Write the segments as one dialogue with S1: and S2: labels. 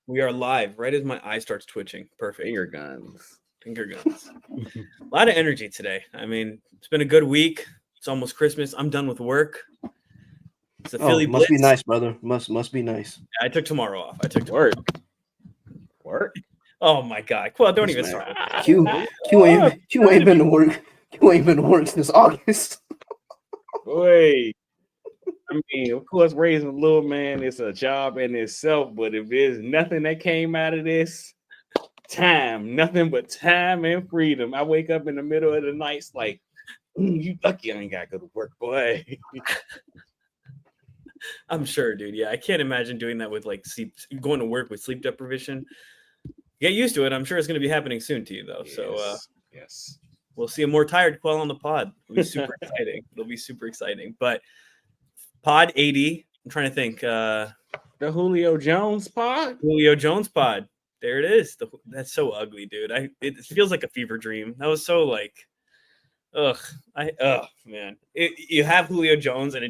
S1: We are live right as my eye starts twitching. Perfect.
S2: Finger guns.
S1: Finger guns. A lot of energy today. I mean, it's been a good week. It's almost Christmas. I'm done with work. It's the Philly
S3: must
S1: Blitz.
S3: be nice, brother. Must be nice.
S1: I took tomorrow off. I took
S2: Work. Work.
S1: Oh my God. Well, don't
S3: This
S1: even
S3: man.
S1: start.
S3: Q ain't been to work. Q ain't been to work since August.
S2: Boy. I mean, of course, raising a little man is a job in itself, but if there's nothing that came out of this, time, nothing but time and freedom. I wake up in the middle of the night, it's like, you lucky I ain't gotta go to work, boy.
S1: I'm sure, dude. Yeah, I can't imagine doing that with like sleep, going to work with sleep deprivation. Get used to it. I'm sure it's going to be happening soon to you, though.
S2: Yes,
S1: So,
S2: yes,
S1: we'll see a more tired Quell on the pod. It'll be super exciting. It'll be super exciting. But pod 80. I'm trying to think.
S2: The Julio Jones pod.
S1: Julio Jones pod. There it is. That's so ugly, dude. It feels like a fever dream. That was so like, man. You have Julio Jones, and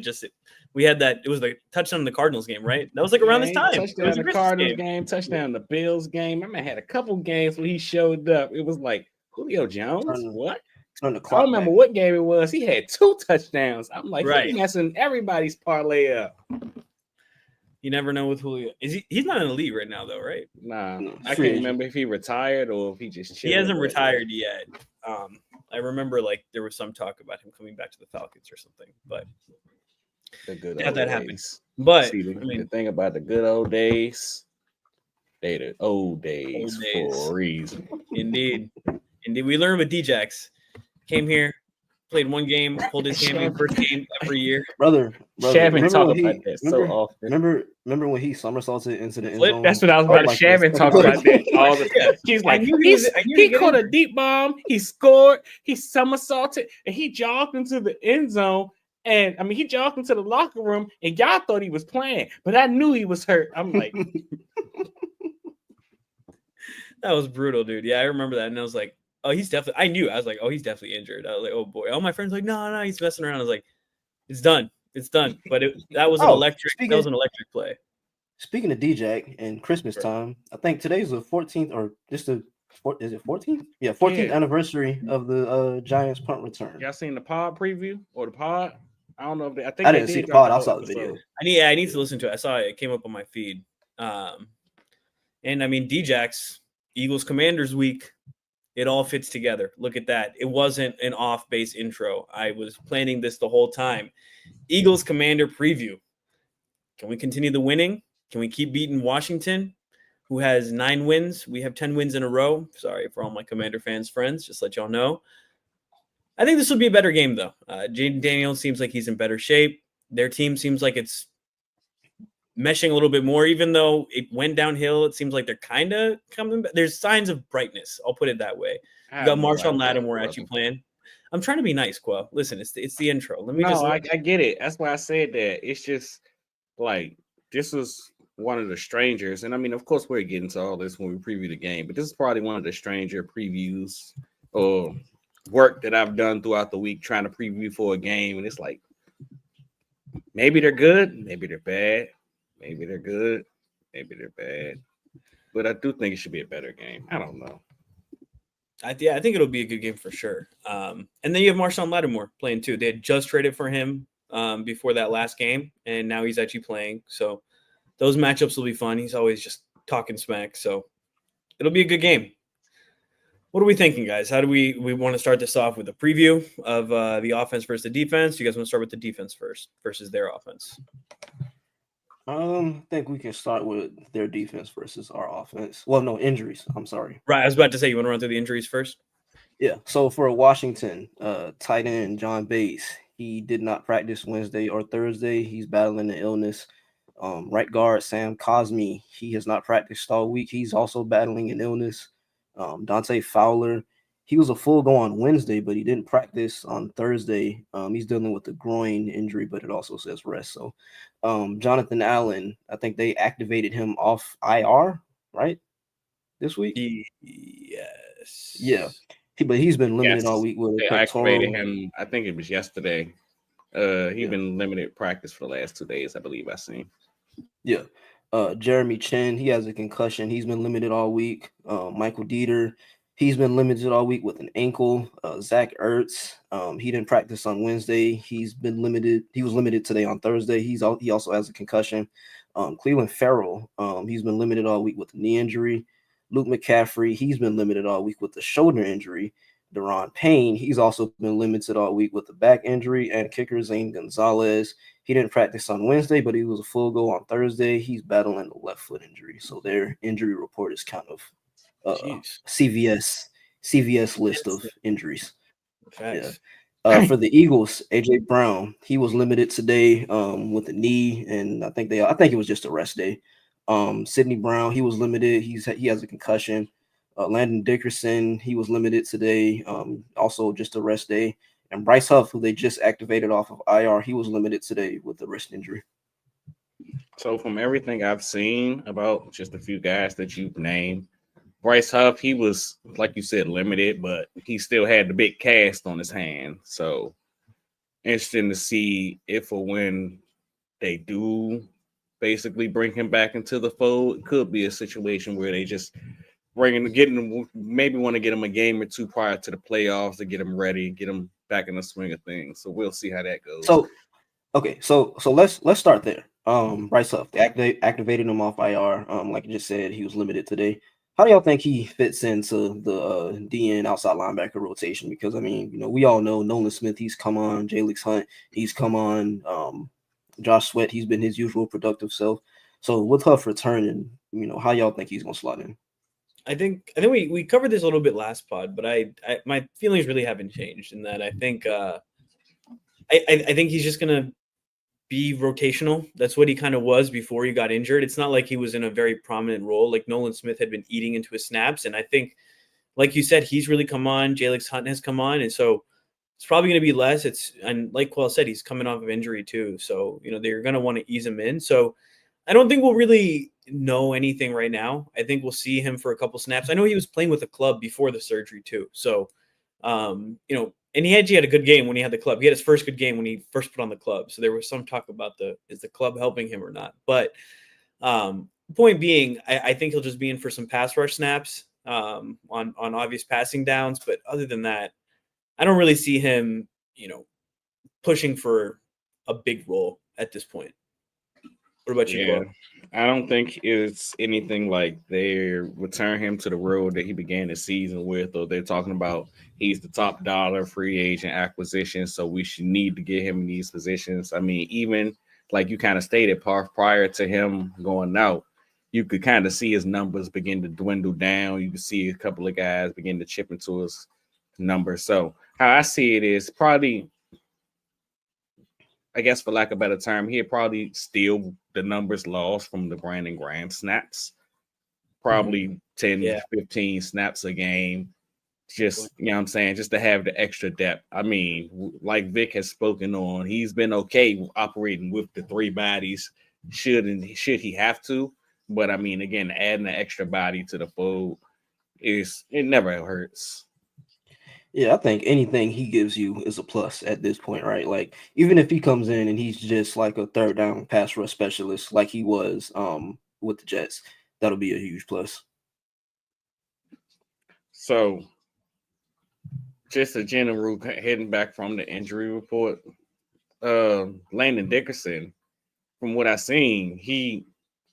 S1: we had that. It was the touchdown in the Cardinals game, right? That was like around this time.
S2: Touchdown in the Cardinals game, touchdown in the Bills game. I mean, had a couple games where he showed up. It was like Julio Jones. What?
S3: I
S2: don't remember what game it was. He had 2 touchdowns. I'm like,
S1: right.
S2: He's messing everybody's parlay up.
S1: You never know with Julio. He's not in the league right now, though, right?
S2: Nah, I can't remember if he retired or if he just chilled.
S1: He hasn't retired yet. I remember like there was some talk about him coming back to the Falcons or something, but
S2: the good
S1: yeah,
S2: old
S1: that
S2: days.
S1: happens. But
S2: the thing about the good old days, they the old days for a reason.
S1: Indeed. We learned with Djax. Came here, played one game, pulled his hammy first game every year.
S3: Brother.
S2: Shavin talk about that so often.
S3: Remember when he somersaulted into the end zone?
S2: That's what I was about to Shavin talk about that all the time. He's like, he caught a deep bomb, he scored, he somersaulted, and he jogged into the end zone. And I mean, he jogged into the locker room, and y'all thought he was playing, but I knew he was hurt. I'm like,
S1: that was brutal, dude. Yeah, I remember that, and I was like, oh, he's definitely. I knew. I was like, oh, he's definitely injured. I was like, oh boy. All my friends were like, no, he's messing around. I was like, it's done. But that was an electric. That was an electric play.
S3: Speaking of DJ and Christmas time, I think today's the 14th, or just is it 14th? Yeah, 14th anniversary of the Giants punt return.
S2: Y'all seen the pod preview or the pod? I don't know if I
S3: didn't see the pod. I saw the video.
S1: I need to listen to it. I saw it. It came up on my feed. And I mean, Djax, Eagles Commanders week. It all fits together. Look at that. It wasn't an off-base intro. I was planning this the whole time. Eagles Commander preview. Can we continue the winning? Can we keep beating Washington, who has 9 wins? We have 10 wins in a row. Sorry for all my Commander fans friends. Just let y'all know. I think this will be a better game, though. Jaden Daniels seems like he's in better shape. Their team seems like it's meshing a little bit more, even though it went downhill. It seems like they're kind of coming back. There's signs of brightness. I'll put it that way. You got Marshawn Lattimore at you playing. I'm trying to be nice, Quell. Listen, it's the intro.
S2: I get it. That's why I said that. It's just like this was one of the strangers, and I mean, of course, we're getting to all this when we preview the game, but this is probably one of the stranger previews or work that I've done throughout the week trying to preview for a game, and it's like maybe they're good, maybe they're bad, maybe they're good, maybe they're bad, but I do think it should be a better game. I don't know.
S1: I think it'll be a good game for sure. And then you have Marshawn Lattimore playing too. They had just traded for him before that last game, and now he's actually playing. So those matchups will be fun. He's always just talking smack. So it'll be a good game. What are we thinking, guys? How do we want to start this off with a preview of the offense versus the defense? You guys want to start with the defense first versus their offense?
S3: I think we can start with their defense versus our offense. Well, no, injuries. I'm sorry.
S1: Right. I was about to say, you want to run through the injuries first?
S3: Yeah. So for Washington, tight end John Bates, he did not practice Wednesday or Thursday. He's battling an illness. Right guard Sam Cosmi, he has not practiced all week. He's also battling an illness. Dante Fowler, he was a full go on Wednesday, but he didn't practice on Thursday. He's dealing with a groin injury, but it also says rest. So Jonathan Allen, I think they activated him off IR, right? This week?
S1: Yes.
S3: Yeah. But he's been limited all week with
S2: they activated him. I think it was yesterday. He's been limited practice for the last 2 days, I believe I seen.
S3: Yeah. Jeremy Chin, he has a concussion. He's been limited all week. Michael Dieter, he's been limited all week with an ankle. Zach Ertz, he didn't practice on Wednesday. He's been limited. He was limited today on Thursday. He also has a concussion. Cleveland Farrell, he's been limited all week with a knee injury. Luke McCaffrey, he's been limited all week with a shoulder injury. Deron Payne, he's also been limited all week with a back injury. And kicker Zane Gonzalez, he didn't practice on Wednesday, but he was a full go on Thursday. He's battling a left foot injury. So their injury report is kind of CVS list of injuries.
S1: Facts.
S3: Yeah. For the Eagles, AJ Brown, he was limited today with a knee, and I think it was just a rest day. Sidney Brown, he was limited. He has a concussion. Landon Dickerson, he was limited today. Also just a rest day. And Bryce Huff, who they just activated off of IR, he was limited today with a wrist injury.
S2: So from everything I've seen about just a few guys that you've named, Bryce Huff, he was, like you said, limited, but he still had the big cast on his hand. So interesting to see if or when they do basically bring him back into the fold. It could be a situation where they just maybe want to get him a game or two prior to the playoffs to get him ready, get him back in the swing of things. So we'll see how that goes.
S3: So let's start there. Bryce Huff, they activated him off IR. Like you just said, he was limited today. How do y'all think he fits into the DN outside linebacker rotation? Because I mean, we all know Nolan Smith, he's come on. Jalix Hunt, he's come on. Josh Sweat, he's been his usual productive self. So with Huff returning, how y'all think he's gonna slot in?
S1: I think we covered this a little bit last pod, but I my feelings really haven't changed in that I think I think he's just gonna be rotational. That's what he kind of was before he got injured. It's not like he was in a very prominent role. Like Nolan Smith had been eating into his snaps, and I think, like you said, he's really come on. Jalix Hunt has come on, and so it's probably going to be less. And like Quell said, he's coming off of injury too, so they're going to want to ease him in. So I don't think we'll really know anything right now. I think we'll see him for a couple snaps. I know he was playing with a club before the surgery too, so and he had a good game when he had the club. He had his first good game when he first put on the club. So there was some talk about is the club helping him or not. But point being, I think he'll just be in for some pass rush snaps on obvious passing downs. But other than that, I don't really see him, pushing for a big role at this point. What about you, Quell?
S2: I don't think it's anything like they return him to the road that he began the season with, or they're talking about he's the top dollar free agent acquisition, so we should need to get him in these positions. I mean, even like you kind of stated, Parth, prior to him going out, you could kind of see his numbers begin to dwindle down. You could see a couple of guys begin to chip into his numbers. So how I see it is probably, I guess for lack of a better term, he'll probably steal the numbers lost from the Brandon Graham snaps. Probably 10, 15 snaps a game. Just, what I'm saying, just to have the extra depth. I mean, like Vic has spoken on, he's been okay operating with the three bodies, should he have to. But I mean, again, adding an extra body to the fold it never hurts.
S3: Yeah, I think anything he gives you is a plus at this point, right? Like, even if he comes in and he's just like a third down pass rush specialist like he was with the Jets, that'll be a huge plus.
S2: So, just a general heading back from the injury report, Landon Dickerson, from what I've seen,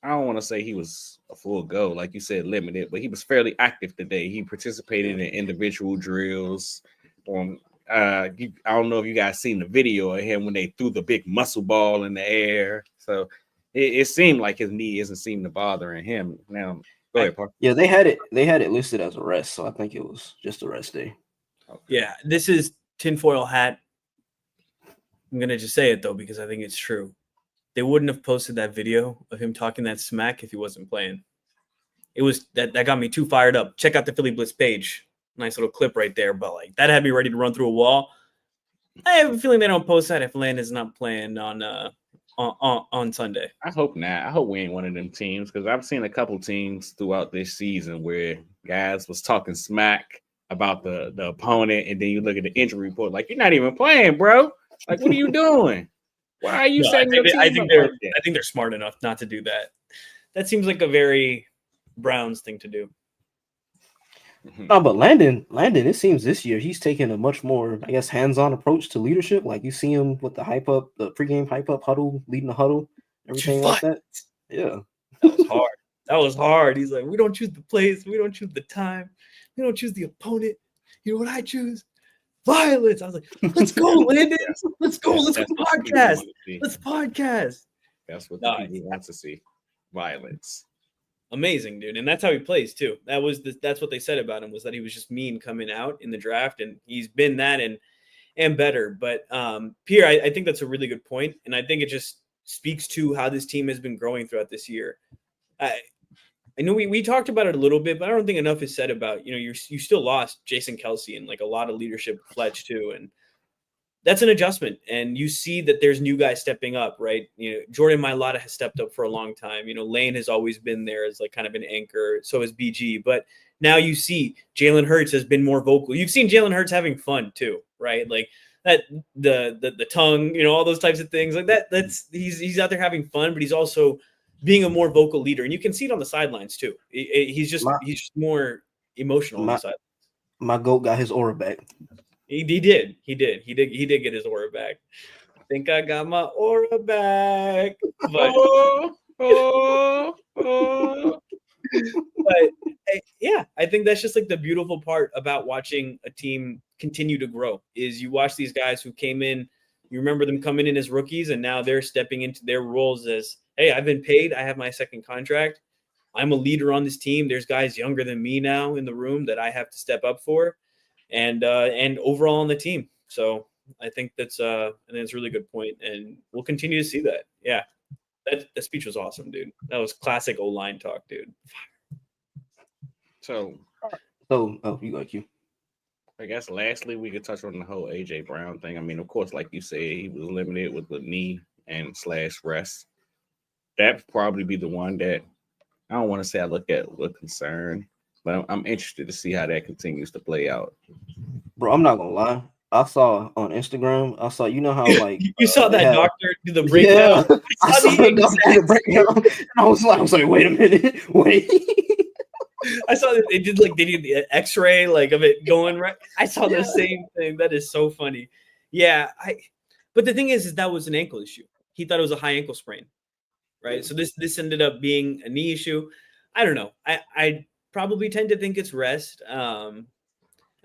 S2: I don't want to say he was a full go, like you said, limited, but he was fairly active today. He participated in individual drills. I don't know if you guys seen the video of him when they threw the big muscle ball in the air. So it seemed like his knee isn't seeming to bothering him. Now, go ahead, Parth.
S3: Yeah, they had it listed as a rest, so I think it was just a rest day.
S1: Okay. Yeah, this is tinfoil hat. I'm gonna just say it though because I think it's true. They wouldn't have posted that video of him talking that smack if he wasn't playing. It was that got me too fired up. Check out the Philly Blitz page. Nice little clip right there. But like that had me ready to run through a wall. I have a feeling they don't post that if Landon's not playing on Sunday.
S2: I hope not. I hope we ain't one of them teams because I've seen a couple teams throughout this season where guys was talking smack about the opponent, and then you look at the injury report like you're not even playing, bro. Like, what are you doing? Why are you saying?
S1: I think they're smart enough not to do that. that seems like a very Browns thing to do.
S3: No, but Landon, it seems this year he's taking a much more, I guess, hands-on approach to leadership. Like you see him with the pregame hype up huddle, leading the huddle, everything like that. Yeah.
S1: That was hard. That was hard. He's like, we don't choose the plays, we don't choose the time, we don't choose the opponent. You know what I choose? Violence. I was like, let's go, Landon. Let's go. Let's podcast. Let's podcast.
S2: That's what the people want to see. Violence.
S1: Amazing, dude. And that's how he plays too. That's what they said about him, was that he was just mean coming out in the draft, and he's been that and better. But Pierre, I think that's a really good point, and I think it just speaks to how this team has been growing throughout this year. I know we talked about it a little bit, but I don't think enough is said about, you still lost Jason Kelce and like a lot of leadership Fletch too. And that's an adjustment. And you see that there's new guys stepping up, right? Jordan Mailata has stepped up for a long time. Lane has always been there as like kind of an anchor. So has BG. But now you see Jalen Hurts has been more vocal. You've seen Jalen Hurts having fun too, right? Like that, the tongue, all those types of things like that. He's out there having fun, but he's also being a more vocal leader, and you can see it on the sidelines too. He's just more emotional on the sidelines.
S3: My GOAT got his aura back.
S1: He did get his aura back. I think I got my aura back. But, but yeah, I think that's just like the beautiful part about watching a team continue to grow is you watch these guys who came in, you remember them coming in as rookies, and now they're stepping into their roles as, hey, I've been paid. I have my second contract. I'm a leader on this team. There's guys younger than me now in the room that I have to step up for, and overall on the team. So I think that's a really good point, and we'll continue to see that. Yeah, that speech was awesome, dude. That was classic O-line talk, dude.
S2: So
S3: you got Q.
S2: I guess lastly, we could touch on the whole AJ Brown thing. I mean, of course, like you said, he was limited with the knee and /rest. That'd probably be the one that I don't want to say I look at with concern, but I'm interested to see how that continues to play out.
S3: Bro, I'm not gonna lie. I saw on Instagram, how like
S1: you saw that doctor do the breakdown.
S3: Yeah, I saw the doctor do the breakdown, and I was like, wait a minute, wait.
S1: I saw that they did the X-ray of it going right. I saw the same thing. That is so funny. Yeah, but the thing is that was an ankle issue. He thought it was a high ankle sprain, right? So this ended up being a knee issue. I don't know. I probably tend to think it's rest. I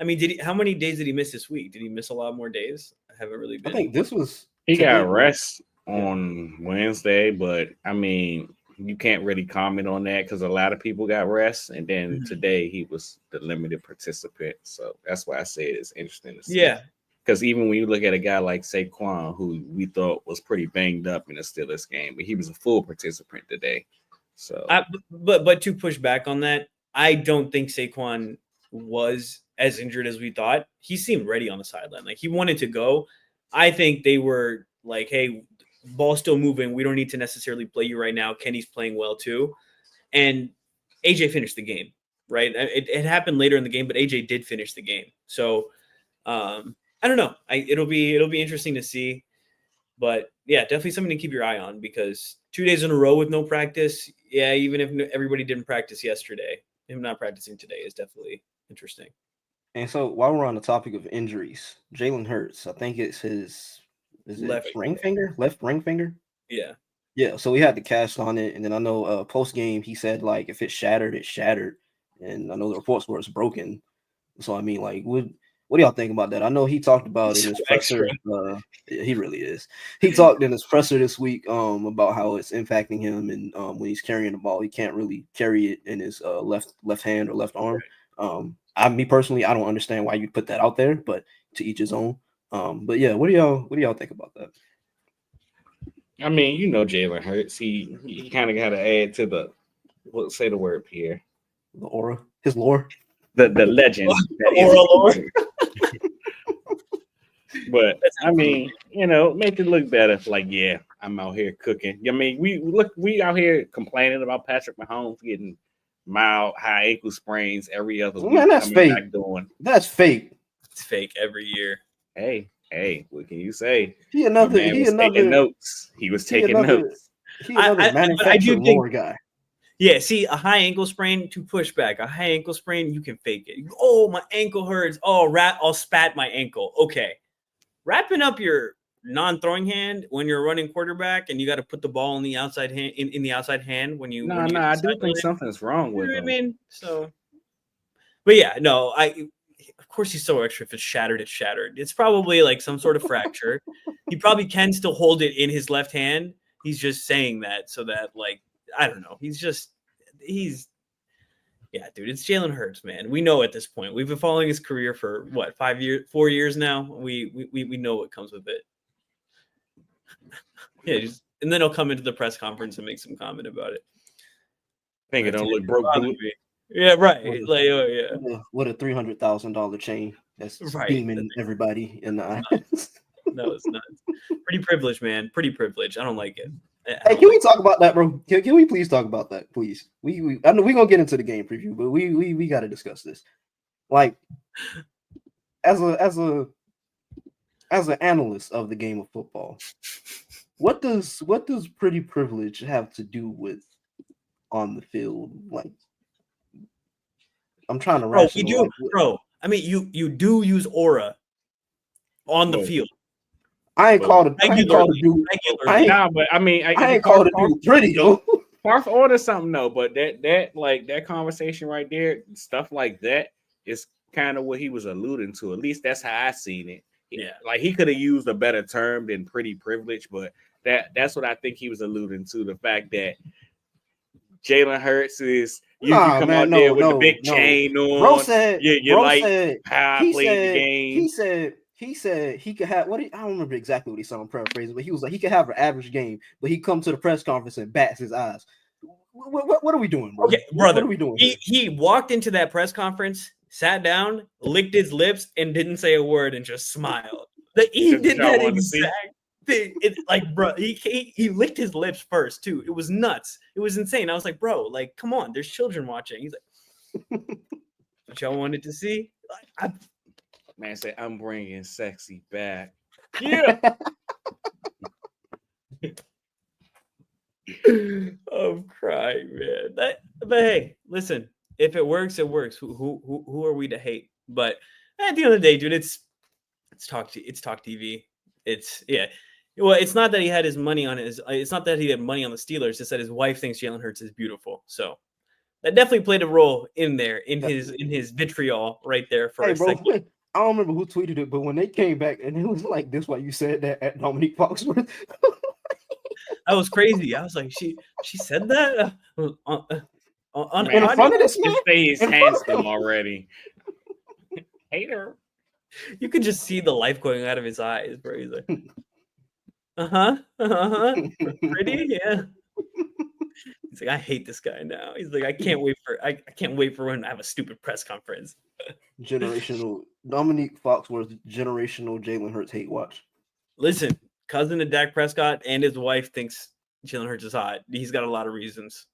S1: mean, how many days did he miss this week? Did he miss a lot more days? I haven't really been.
S3: I think this was
S2: he got rest on Wednesday, but I mean, you can't really comment on that because a lot of people got rest, and then today he was the limited participant. So that's why I say it's interesting to see.
S1: Yeah,
S2: because even when you look at a guy like Saquon, who we thought was pretty banged up in the Steelers game, but he was a full participant today. So,
S1: but to push back on that, I don't think Saquon was as injured as we thought. He seemed ready on the sideline, like he wanted to go. I think they were like, "Hey, ball's still moving. We don't need to necessarily play you right now. Kenny's playing well too." And AJ finished the game, right? It happened later in the game, but AJ did finish the game. So I don't know. It'll be interesting to see. But yeah, definitely something to keep your eye on because 2 days in a row with no practice. Yeah, even if everybody didn't practice yesterday, him not practicing today is definitely interesting.
S3: And so while we're on the topic of injuries, Jalen Hurts, I think it's his left ring finger? Yeah. So we had to cast on it, and then I know post game he said like if it shattered, it shattered, and I know the reports were it's broken. So I mean, like, what do y'all think about that? I know he talked about in his presser. He really is. He talked in his presser this week about how it's impacting him, and when he's carrying the ball, he can't really carry it in his left hand or left arm. Me personally, I don't understand why you put that out there, but to each his own. But yeah, what do y'all think about that?
S2: I mean, Jalen Hurts. He kind of got to add to the say the word, Pierre.
S3: The aura, his lore,
S2: the legend.
S1: Aura lore.
S2: But I mean, make it look better. Like, yeah, I'm out here cooking. I mean, we out here complaining about Patrick Mahomes getting mild high ankle sprains every other week.
S3: Man, that's fake. That's fake.
S1: It's fake every year.
S2: Hey, what can you say?
S3: He was taking notes.
S2: He was taking notes.
S3: He another manufactured lore guy.
S1: Yeah, see, a high ankle sprain to push back. A high ankle sprain, you can fake it. Oh, my ankle hurts. Oh, I'll spat my ankle. Okay. Wrapping up your non-throwing hand when you're running quarterback and you got to put the ball in the outside hand in the outside hand when you
S2: No,
S1: get
S2: I
S1: the
S2: do
S1: sideline.
S2: think something's wrong
S1: You
S2: with
S1: know what I
S2: him.
S1: mean? So, but yeah, no, of course he's so extra. If it's shattered, it's shattered. It's probably like some sort of fracture. He probably can still hold it in his left hand. He's just saying that so that, like, I don't know. Yeah, dude, it's Jalen Hurts, man. We know at this point. We've been following his career for what, 4 years now. We know what comes with it. Yeah, and then he'll come into the press conference and make some comment about it.
S2: I think it don't look broke.
S1: Yeah, right. Like, oh yeah.
S3: What a $300,000 chain that's
S1: Right.
S3: beaming everybody in the eyes.
S1: No, it's nuts. Pretty privileged, man. Pretty privileged. I don't like it.
S3: Hey, can we talk about that, bro? Can we please talk about that, please? We I know we're gonna get into the game preview, but we got to discuss this. Like, as an analyst of the game of football, what does pretty privilege have to do with on the field? Like, I'm trying to rationalize.
S1: Bro. I mean, you do use aura on the field.
S3: I ain't called a dude.
S2: I ain't
S3: called a dude pretty though.
S2: Parth ordered something though, but that conversation right there, stuff like that is kind of what he was alluding to. At least that's how I seen it.
S1: Yeah,
S2: like he could have used a better term than pretty privileged, but that's what I think he was alluding to. The fact that Jalen Hurts is there with the big chain on.
S3: Bro said, he said he could have I don't remember exactly what he said. I'm paraphrasing, but he was like he could have an average game, but he come to the press conference and bats his eyes. What are we doing, bro?
S1: Okay, brother.
S3: What are we doing?
S1: He walked into that press conference, sat down, licked his lips, and didn't say a word and just smiled. He did that exact thing. Bro, he licked his lips first too. It was nuts. It was insane. I was like, bro, like, come on, there's children watching. He's like, what y'all wanted to see?
S2: Man said, I'm bringing sexy back. Yeah.
S1: I'm crying, man. But hey, listen, if it works, it works. Who are we to hate? But at the end of the day, dude, it's talk TV. Well, it's not that he had his money on it's not that he had money on the Steelers. It's that his wife thinks Jalen Hurts is beautiful. So that definitely played a role in there in his vitriol right there for a second.
S3: I don't remember who tweeted it, but when they came back and it was like this, why you said that at Dominique Foxworth.
S1: That was crazy. I was like, she said that
S3: in front of this man.
S2: His face handsome already. Hater.
S1: You could just see the life going out of his eyes, bro. He's like, pretty, yeah. He's like, I hate this guy now. He's like, I can't wait for when I have a stupid press conference.
S3: Generational Dominique Foxworth, generational Jalen Hurts hate watch.
S1: Listen, cousin of Dak Prescott and his wife thinks Jalen Hurts is hot. He's got a lot of reasons.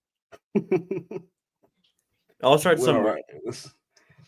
S1: I'll start somewhere.
S3: Right.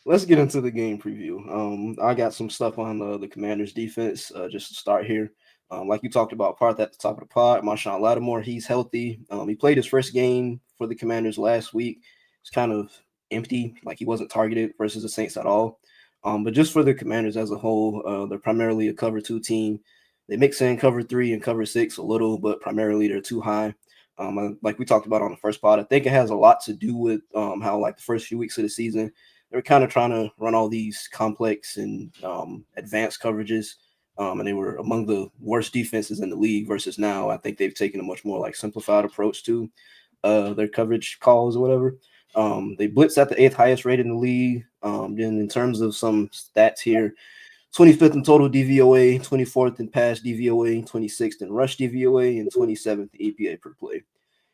S3: Let's get into the game preview. I got some stuff on the Commanders defense just to start here. Like you talked about, Parth at the top of the pod, Marshawn Lattimore, he's healthy. He played his first game for the Commanders last week. It's kind of empty, like he wasn't targeted versus the Saints at all. But just for the Commanders as a whole, they're primarily a cover 2 team. They mix in cover 3 and cover 6 a little, but primarily they're too high. Like we talked about on the first pod, I think it has a lot to do with how like the first few weeks of the season, they were kind of trying to run all these complex and advanced coverages. And they were among the worst defenses in the league versus now. I think they've taken a much more like simplified approach to their coverage calls or whatever. They blitz at the 8th highest rate in the league. Then in terms of some stats here, 25th in total DVOA, 24th in pass DVOA, 26th in rush DVOA, and 27th EPA per play.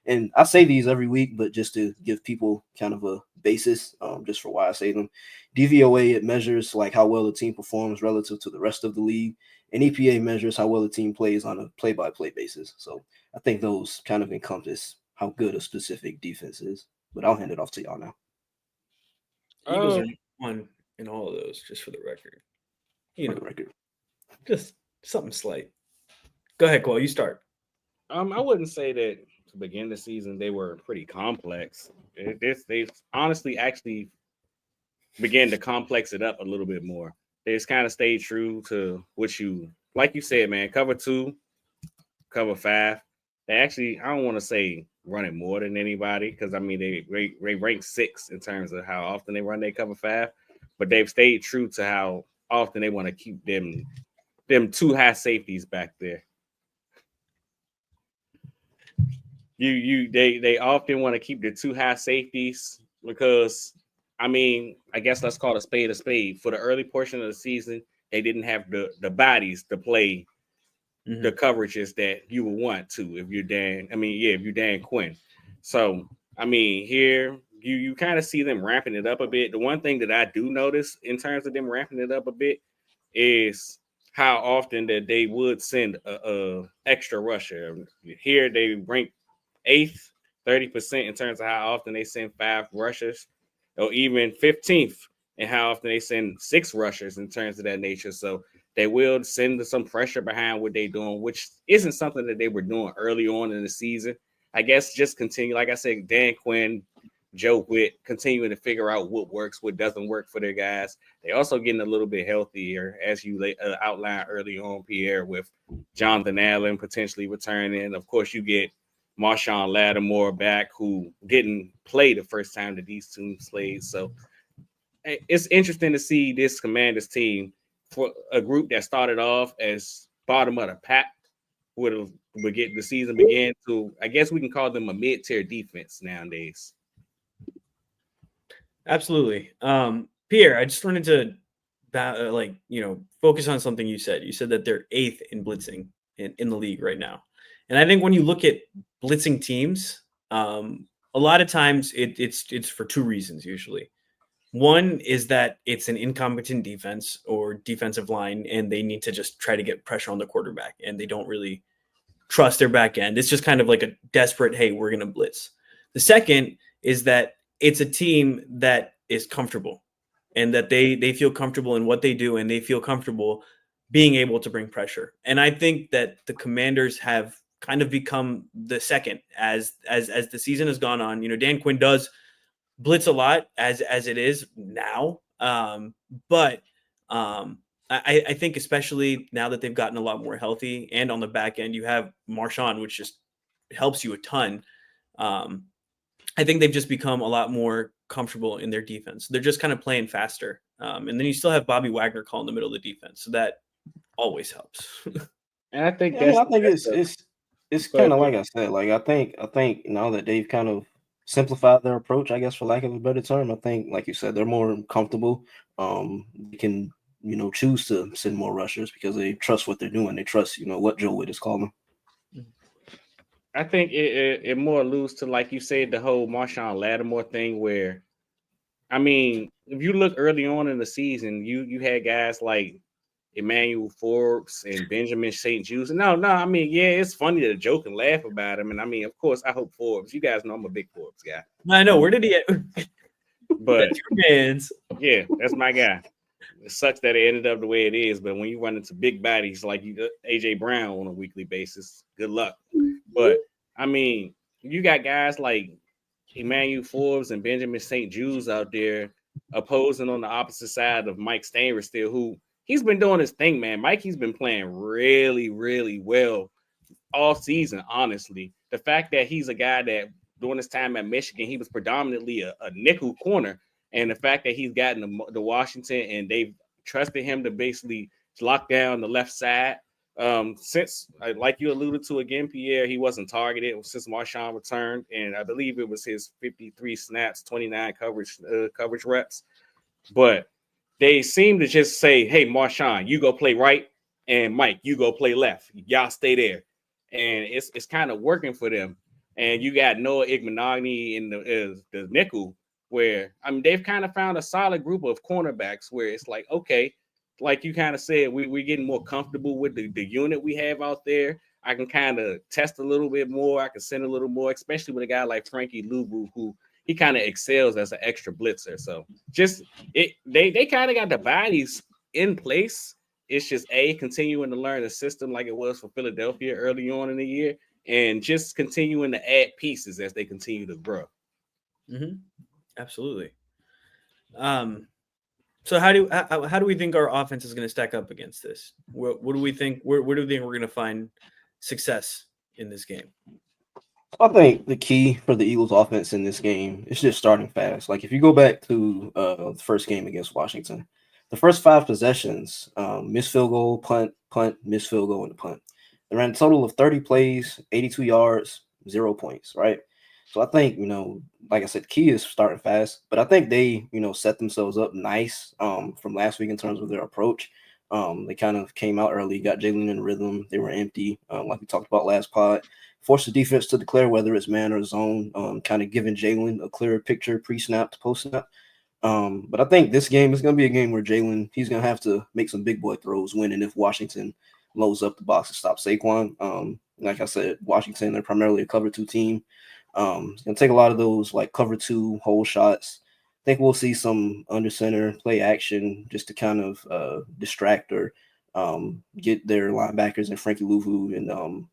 S3: And I say these every week, but just to give people kind of a basis, just for why I say them. DVOA, it measures like how well the team performs relative to the rest of the league. And EPA measures how well the team plays on a play-by-play basis. So I think those kind of encompass how good a specific defense is. But I'll hand it off to y'all now.
S1: Eagles are one in all of those, just for the record. Just something slight. Go ahead, Quell. You start.
S2: I wouldn't say that to begin the season they were pretty complex. They've honestly actually began to complex it up a little bit more. They just kind of stayed true to what you, like you said, man, cover 2, cover 5. They actually, I don't want to say run it more than anybody because, I mean, they rank 6 in terms of how often they run their cover 5, but they've stayed true to how often they want to keep them 2 high safeties back there. They often want to keep the 2 high safeties because, I mean, I guess let's call a spade a spade. For the early portion of the season, they didn't have the bodies to play the coverages that you would want to if you're Dan Quinn. So, I mean, here you kind of see them ramping it up a bit. The one thing that I do notice in terms of them ramping it up a bit is how often that they would send a extra rusher. Here they rank 8th, 30% in terms of how often they send 5 rushers, or even 15th in how often they send 6 rushers in terms of that nature. So they will send some pressure behind what they're doing, which isn't something that they were doing early on in the season. I guess just continue, like I said, Dan Quinn, Joe Witt, continuing to figure out what works, what doesn't work for their guys. They also getting a little bit healthier, as you outlined early on, Pierre, with Jonathan Allen potentially returning. Of course, you get Marshawn Lattimore back, who didn't play the first time that these teams played. So it's interesting to see this Commanders team, for a group that started off as bottom of the pack, would get the season begin to, I guess we can call them a mid-tier defense nowadays.
S1: Absolutely. Pierre, I just wanted to focus on something you said. You said that they're 8th in blitzing in the league right now. And I think when you look at blitzing teams, a lot of times it's for 2 reasons usually. One is that it's an incompetent defense or defensive line, and they need to just try to get pressure on the quarterback, and they don't really trust their back end. It's just kind of like a desperate, hey, we're going to blitz. The second is that it's a team that is comfortable and that they feel comfortable in what they do, and they feel comfortable being able to bring pressure. And I think that the Commanders have kind of become the second as the season has gone on. You know, Dan Quinn does blitz a lot as it is now. But I think especially now that they've gotten a lot more healthy, and on the back end, you have Marshawn, which just helps you a ton. I think they've just become a lot more comfortable in their defense. They're just kind of playing faster. And then you still have Bobby Wagner calling the middle of the defense. So that always helps.
S2: And I think
S3: it's kind of like I said, like I think now that they've kind of simplified their approach, I guess, for lack of a better term, I think, like you said, they're more comfortable. They can, choose to send more rushers because they trust what they're doing. They trust, what Joe Witt is calling.
S2: I think it more alludes to, like you said, the whole Marshawn Lattimore thing, where, I mean, if you look early on in the season, you had guys like Emmanuel Forbes and Benjamin St. Juste. No, I mean, yeah, it's funny to joke and laugh about him. And I mean, of course, I hope Forbes. You guys know I'm a big Forbes guy.
S1: I know. Where did he
S2: but
S1: that's your man's.
S2: Yeah, that's my guy. It sucks that it ended up the way it is, but when you run into big bodies like AJ Brown on a weekly basis, good luck. But I mean, you got guys like Emmanuel Forbes and Benjamin St. Juste out there opposing on the opposite side of Mike Stainrod still, who he's been doing his thing, man. Mikey's been playing really, really well all season, honestly. The fact that he's a guy that during his time at Michigan, he was predominantly a nickel corner. And the fact that he's gotten to Washington and they've trusted him to basically lock down the left side. Since, like you alluded to again, Pierre, he wasn't targeted since Marshawn returned. And I believe it was his 53 snaps, 29 coverage reps. But they seem to just say, hey, Marshawn, you go play right. And Mike, you go play left. Y'all stay there. And it's kind of working for them. And you got Noah Igbenogany in the nickel, where, I mean, they've kind of found a solid group of cornerbacks where it's like, okay, like you kind of said, we're getting more comfortable with the unit we have out there. I can kind of test a little bit more. I can send a little more, especially with a guy like Frankie Luvu, who he kind of excels as an extra blitzer. So just they kind of got the bodies in place. It's just continuing to learn the system like it was for Philadelphia early on in the year, and just continuing to add pieces as they continue to grow.
S1: Mm-hmm. Absolutely. So how do we think our offense is going to stack up against this? What do we think? Where do we think we're going to find success in this game?
S3: I think the key for the Eagles offense in this game is just starting fast. Like if you go back to the first game against Washington, the first 5 possessions, missed field goal, punt, missed field goal, and a punt. They ran a total of 30 plays, 82 yards, 0 points, right? So I think, like I said, the key is starting fast, but I think they, set themselves up nice from last week in terms of their approach. They kind of came out early, got Jalen in rhythm. They were empty, like we talked about last pod. Forced the defense to declare whether it's man or zone, kind of giving Jalen a clearer picture pre-snap to post-snap. But I think this game is going to be a game where Jalen, he's going to have to make some big boy throws winning if Washington loads up the box to stop Saquon. Like I said, Washington, they're primarily a cover 2 team. It's going to take a lot of those like cover 2 hole shots. I think we'll see some under center play action just to kind of distract or get their linebackers and Frankie Louvu and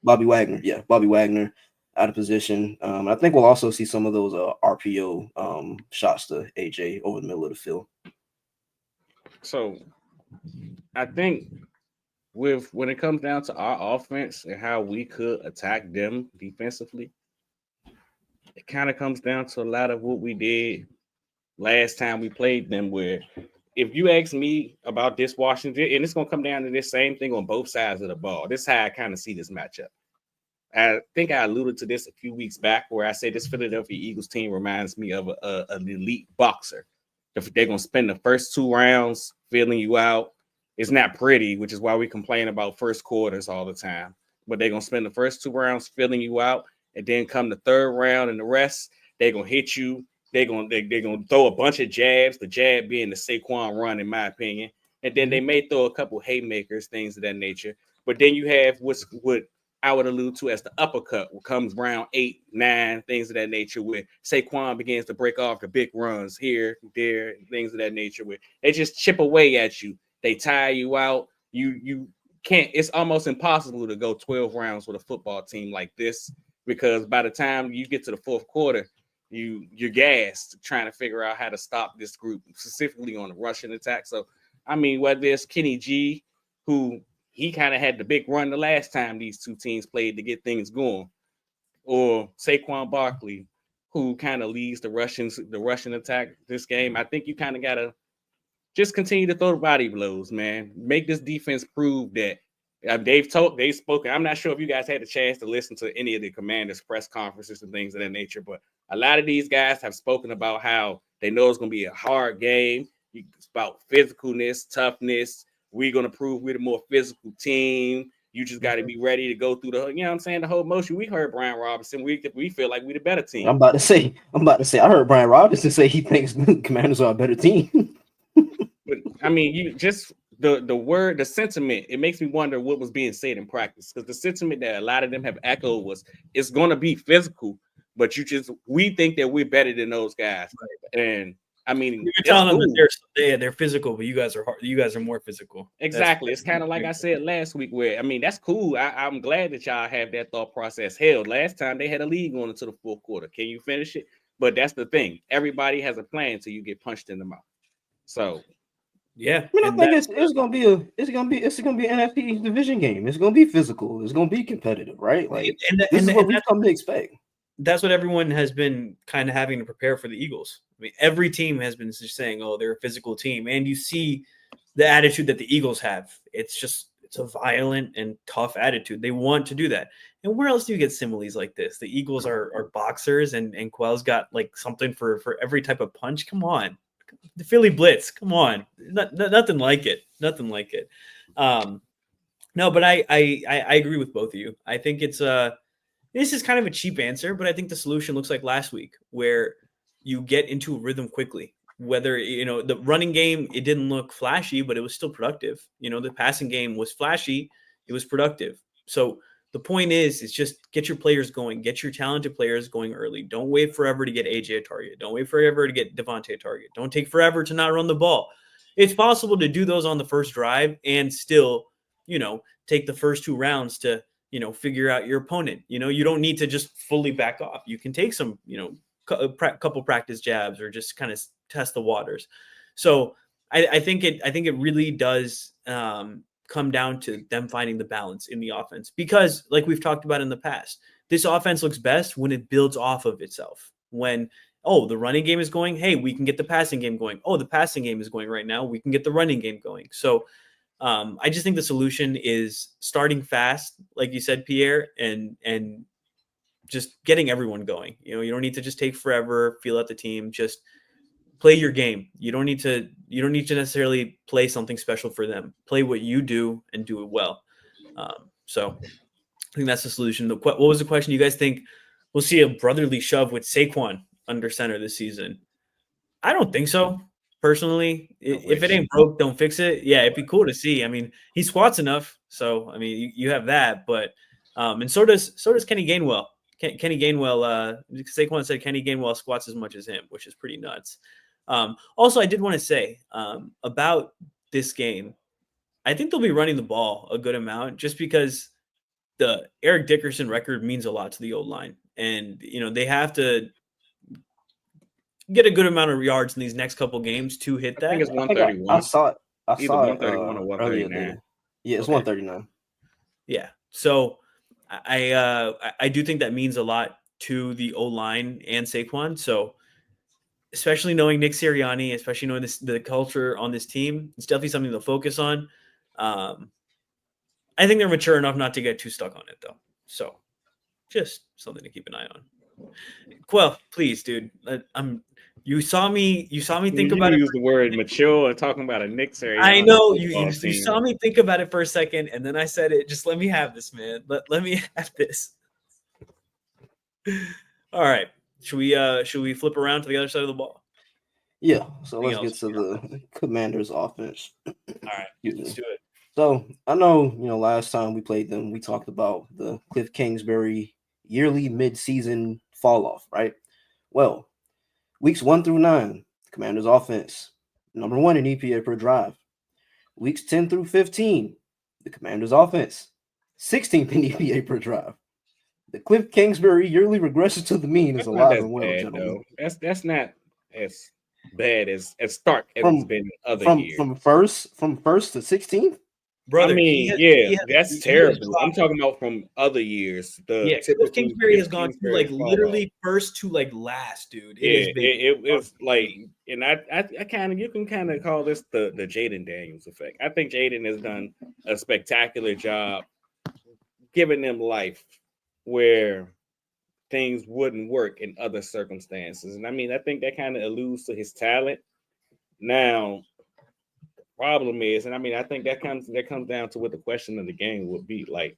S3: Bobby Wagner out of position. I think we'll also see some of those RPO shots to AJ over the middle of the field.
S2: So I think when it comes down to our offense and how we could attack them defensively, it kind of comes down to a lot of what we did last time we played them, where if you ask me about this Washington, and it's going to come down to this same thing on both sides of the ball. This is how I kind of see this matchup. I think I alluded to this a few weeks back where I said this Philadelphia Eagles team reminds me of an elite boxer. If they're going to spend the first 2 rounds feeling you out, it's not pretty, which is why we complain about first quarters all the time. But they're going to spend the first 2 rounds feeling you out, and then come the 3rd round and the rest, they're going to hit you. They're gonna throw a bunch of jabs, the jab being the Saquon run, in my opinion. And then they may throw a couple haymakers, things of that nature. But then you have what I would allude to as the uppercut, what comes round 8, 9, things of that nature, where Saquon begins to break off the big runs here, there, things of that nature, where they just chip away at you. They tire you out. You can't, it's almost impossible to go 12 rounds with a football team like this, because by the time you get to the 4th quarter, you're gassed trying to figure out how to stop this group, specifically on the rushing attack. So, I mean, whether it's Kenny G, who he kind of had the big run the last time these 2 teams played to get things going, or Saquon Barkley, who kind of leads the Russian attack this game, I think you kind of got to just continue to throw the body blows, man. Make this defense prove that they've spoken. I'm not sure if you guys had the chance to listen to any of the Commanders' press conferences and things of that nature, but a lot of these guys have spoken about how they know it's going to be a hard game. It's about physicalness, toughness. We're going to prove we're the more physical team. You just got to be ready to go through the whole motion. We heard Brian Robinson. We feel like we're the better team.
S3: I'm about to say, I heard Brian Robinson say he thinks the Commanders are a better team.
S2: But I mean, you just the sentiment, it makes me wonder what was being said in practice, because the sentiment that a lot of them have echoed was it's going to be physical, but we think that we're better than those guys. Right. And I mean,
S1: you're telling them that they're physical, but you guys are more physical.
S2: Exactly. It's kind of like I said last week, where I mean, that's cool. I'm glad that y'all have that thought process held. Last time they had a lead going into the 4th quarter. Can you finish it? But that's the thing. Everybody has a plan until you get punched in the mouth. So
S1: yeah,
S3: I mean, I think it's gonna be an NFC division game. It's gonna be physical. It's gonna be competitive, right? Like this is what we've come to expect.
S1: That's what everyone has been kind of having to prepare for the Eagles. I mean, every team has been just saying, "Oh, they're a physical team," and you see the attitude that the Eagles have. It's a violent and tough attitude. They want to do that. And where else do you get similes like this? The Eagles are boxers, and Quell's got like something for every type of punch. Come on. The Philly Blitz, come on, nothing like it. No, but I agree with both of you. I think this is kind of a cheap answer, but I think the solution looks like last week, where you get into a rhythm quickly. Whether the running game, it didn't look flashy, but it was still productive. The passing game was flashy, it was productive. So the point is just get your players going, get your talented players going early. Don't wait forever to get AJ a target. Don't wait forever to get Devontae a target. Don't take forever to not run the ball. It's possible to do those on the first drive and still, take the first 2 rounds to figure out your opponent. You don't need to just fully back off. You can take some, couple practice jabs or just kind of test the waters. So I think it really does come down to them finding the balance in the offense, because like we've talked about in the past, this offense looks best when it builds off of itself. When, the running game is going, hey, we can get the passing game going. Oh, the passing game is going right now, we can get the running game going. So I just think the solution is starting fast, like you said, Pierre, and just getting everyone going. You don't need to just take forever, feel out the team, just play your game. You don't need to necessarily play something special for them. Play what you do and do it well. So I think that's the solution. What was the question? You guys think we'll see a brotherly shove with Saquon under center this season? I don't think so. Personally, if it ain't broke, don't fix it. Yeah, it'd be cool to see. I mean, he squats enough, so I mean, you have that, but and so does Kenny Gainwell. Kenny Gainwell, Saquon said Kenny Gainwell squats as much as him, which is pretty nuts. Also, I did want to say about this game, I think they'll be running the ball a good amount, just because the Eric Dickerson record means a lot to the O-line, and they have to get a good amount of yards in these next couple games to hit that.
S2: I think it's 131.
S3: I saw it.
S2: Either 131 or 139.
S3: Yeah, it's 139.
S1: Yeah. So I do think that means a lot to the O-line and Saquon. So especially knowing Nick Sirianni, especially knowing the culture on this team, it's definitely something to focus on. I think they're mature enough not to get too stuck on it, though. So just something to keep an eye on. Quell, please, dude. You saw me think about it.
S2: You used the word mature and talking about a Nick Sirianni.
S1: I know you saw me think about it for a second, and then I said it. Just let me have this, man. Let me have this. All right. Should we flip around to the other side of the ball?
S3: Yeah. So let's get to the Commanders' offense.
S1: All right. Let's do it.
S3: So I know, last time we played them, we talked about the Cliff Kingsbury yearly mid-season fall off, right? Well, weeks 1 through 9, Commanders offense, number 1 in EPA per drive. Weeks 10 through 15, the Commanders offense, 16th in EPA per drive. The Cliff Kingsbury yearly regression to the mean is alive and well, gentlemen.
S2: That's not as bad as stark as it's been other years.
S3: From first to 16th?
S1: Brother,
S2: that's terrible. I'm talking about from other years.
S1: Cliff Kingsbury has gone from literally first to last, dude.
S2: It was like, and you can kind of call this the Jaden Daniels effect. I think Jaden has done a spectacular job giving them life where things wouldn't work in other circumstances. And I think that kind of alludes to his talent. Now, problem is, and I think that comes down to what the question of the game would be. Like,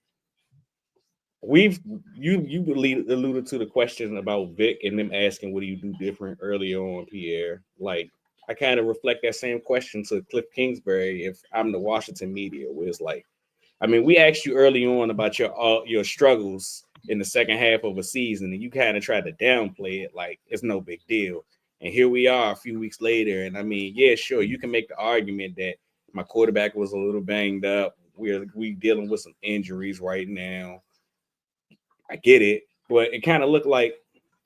S2: you alluded to the question about Vic and them asking what do you do different earlier on, Pierre. Like, I kind of reflect that same question to Cliff Kingsbury if I'm the Washington media, where it's like, we asked you early on about your struggles in the second half of a season, and you kind of tried to downplay it like it's no big deal. And here we are a few weeks later, and sure, you can make the argument that my quarterback was a little banged up. We dealing with some injuries right now. I get it, but it kind of looked like,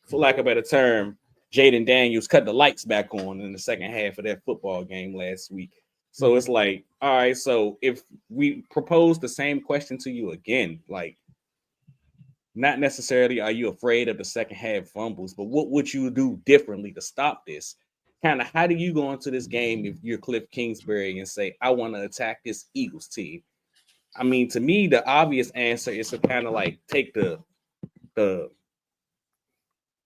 S2: for lack of a better term, Jaden Daniels cut the lights back on in the second half of that football game last week. So it's like, all right, so if we propose the same question to you again, like, not necessarily are you afraid of the second half fumbles, but what would you do differently to stop this? Kind of how do you go into this game if you're Cliff Kingsbury and say, I want to attack this Eagles team? To me, the obvious answer is to kind of like take the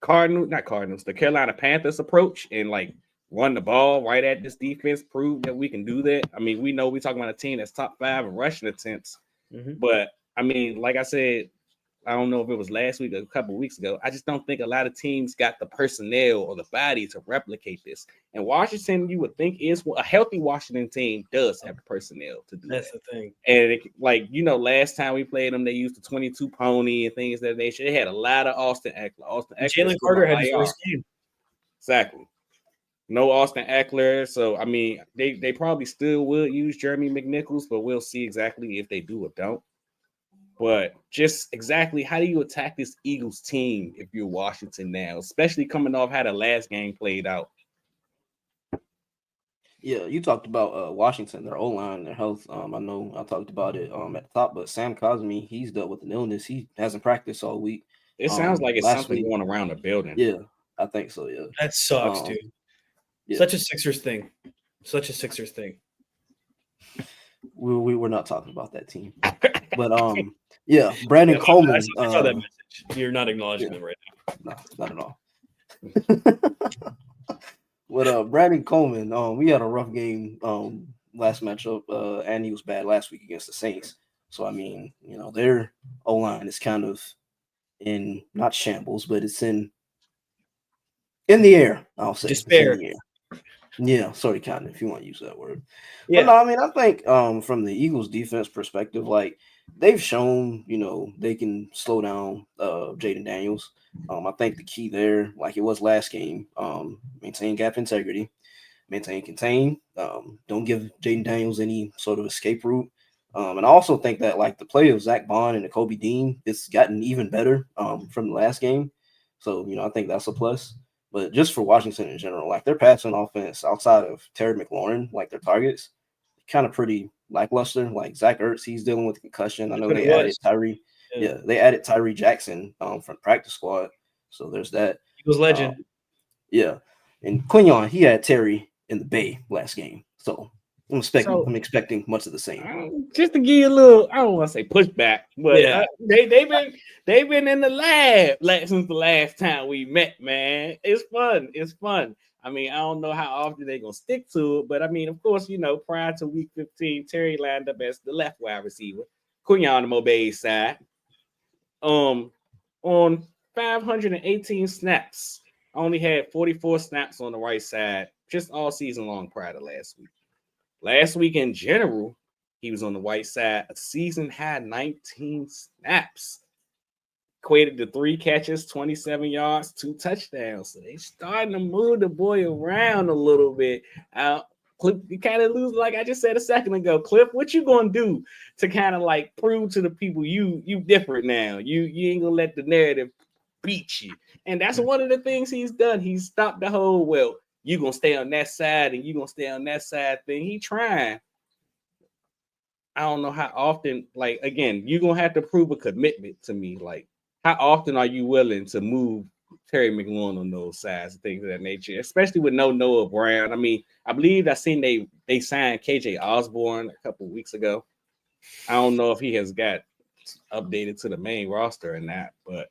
S2: Carolina Panthers approach and like run the ball right at this defense, prove that we can do that. We know we're talking about a team that's top 5 in rushing attempts, but like I said, I don't know if it was last week or a couple of weeks ago. I just don't think a lot of teams got the personnel or the body to replicate this. And Washington, you would think, is a healthy Washington team does have the personnel to do that.
S1: That's the thing.
S2: And last time we played them, they used the 22 pony and things that they should. They had a lot of Austin Eckler.
S1: Jalen Carter had his first game.
S2: Exactly. No Austin Eckler. So they probably still will use Jeremy McNichols, but we'll see exactly if they do or don't. But just exactly how do you attack this Eagles team if you're Washington now, especially coming off how the last game played out?
S3: Yeah, you talked about Washington, their O-line, their health. I know I talked about it at the top, but Sam Cosmi, he's dealt with an illness. He hasn't practiced all week.
S2: It sounds like it's
S3: Last
S2: something
S3: week,
S2: going around the building.
S3: yeah, I think so. Yeah,
S1: That sucks, dude.
S3: Yeah.
S1: Such a Sixers thing. Such a Sixers thing.
S3: We're not talking about that team, but yeah, Brandon Coleman.
S1: I saw that message. You're not acknowledging them right
S3: now. No, not at all. With Brandon Coleman, we had a rough game last matchup, and he was bad last week against the Saints. So I mean, their O-line is kind of in not shambles, but it's in the air. I'll say
S1: despair.
S3: In the air. Yeah, sorry, kind of, if you want to use that word.
S1: Yeah.
S3: But no, I mean, I think from the Eagles defense perspective, like they've shown, they can slow down Jaden Daniels. I think the key there, like it was last game, maintain gap integrity, contain. Don't give Jaden Daniels any sort of escape route. And I also think that like the play of Zach Bond and Kobe Dean, it's gotten even better from the last game. So, I think that's a plus. But just for Washington in general, like their passing offense outside of Terry McLaurin, like their targets, kind of pretty lackluster. Like Zach Ertz, he's dealing with concussion. I know they added Tyree. Yeah, they added Tyree Jackson from practice squad. So there's that.
S1: He was legend.
S3: Yeah. And Quinyon, he had Terry in the Bay last game. So I'm expecting much of the same.
S2: Just to give you a little, I don't want to say pushback, but yeah. They've been in the lab since the last time we met, man. It's fun. It's fun. I mean, I don't know how often they're gonna stick to it, but I mean, of course, prior to week 15, Terry lined up as the left wide receiver, Quinyon the Mobay's side. On 518 snaps, I only had 44 snaps on the right side, just all season long prior to last week. Last week in general, he was on the white side. A season high 19 snaps. Equated to 3 catches, 27 yards, 2 touchdowns. So they starting to move the boy around a little bit. Cliff, you kind of lose, like I just said a second ago. Cliff, what you gonna do to kind of like prove to the people you different now? You ain't gonna let the narrative beat you. And that's one of the things he's done. He's stopped the whole, well, you gonna stay on that side and you gonna stay on that side thing. He trying. I don't know how often, like, again, you're gonna have to prove a commitment to me. Like, how often are you willing to move Terry McLaurin on those sides and things of that nature, especially with no Noah Brown? I mean, I believe I seen they signed KJ Osborne a couple of weeks ago. I don't know if he has got updated to the main roster or not, but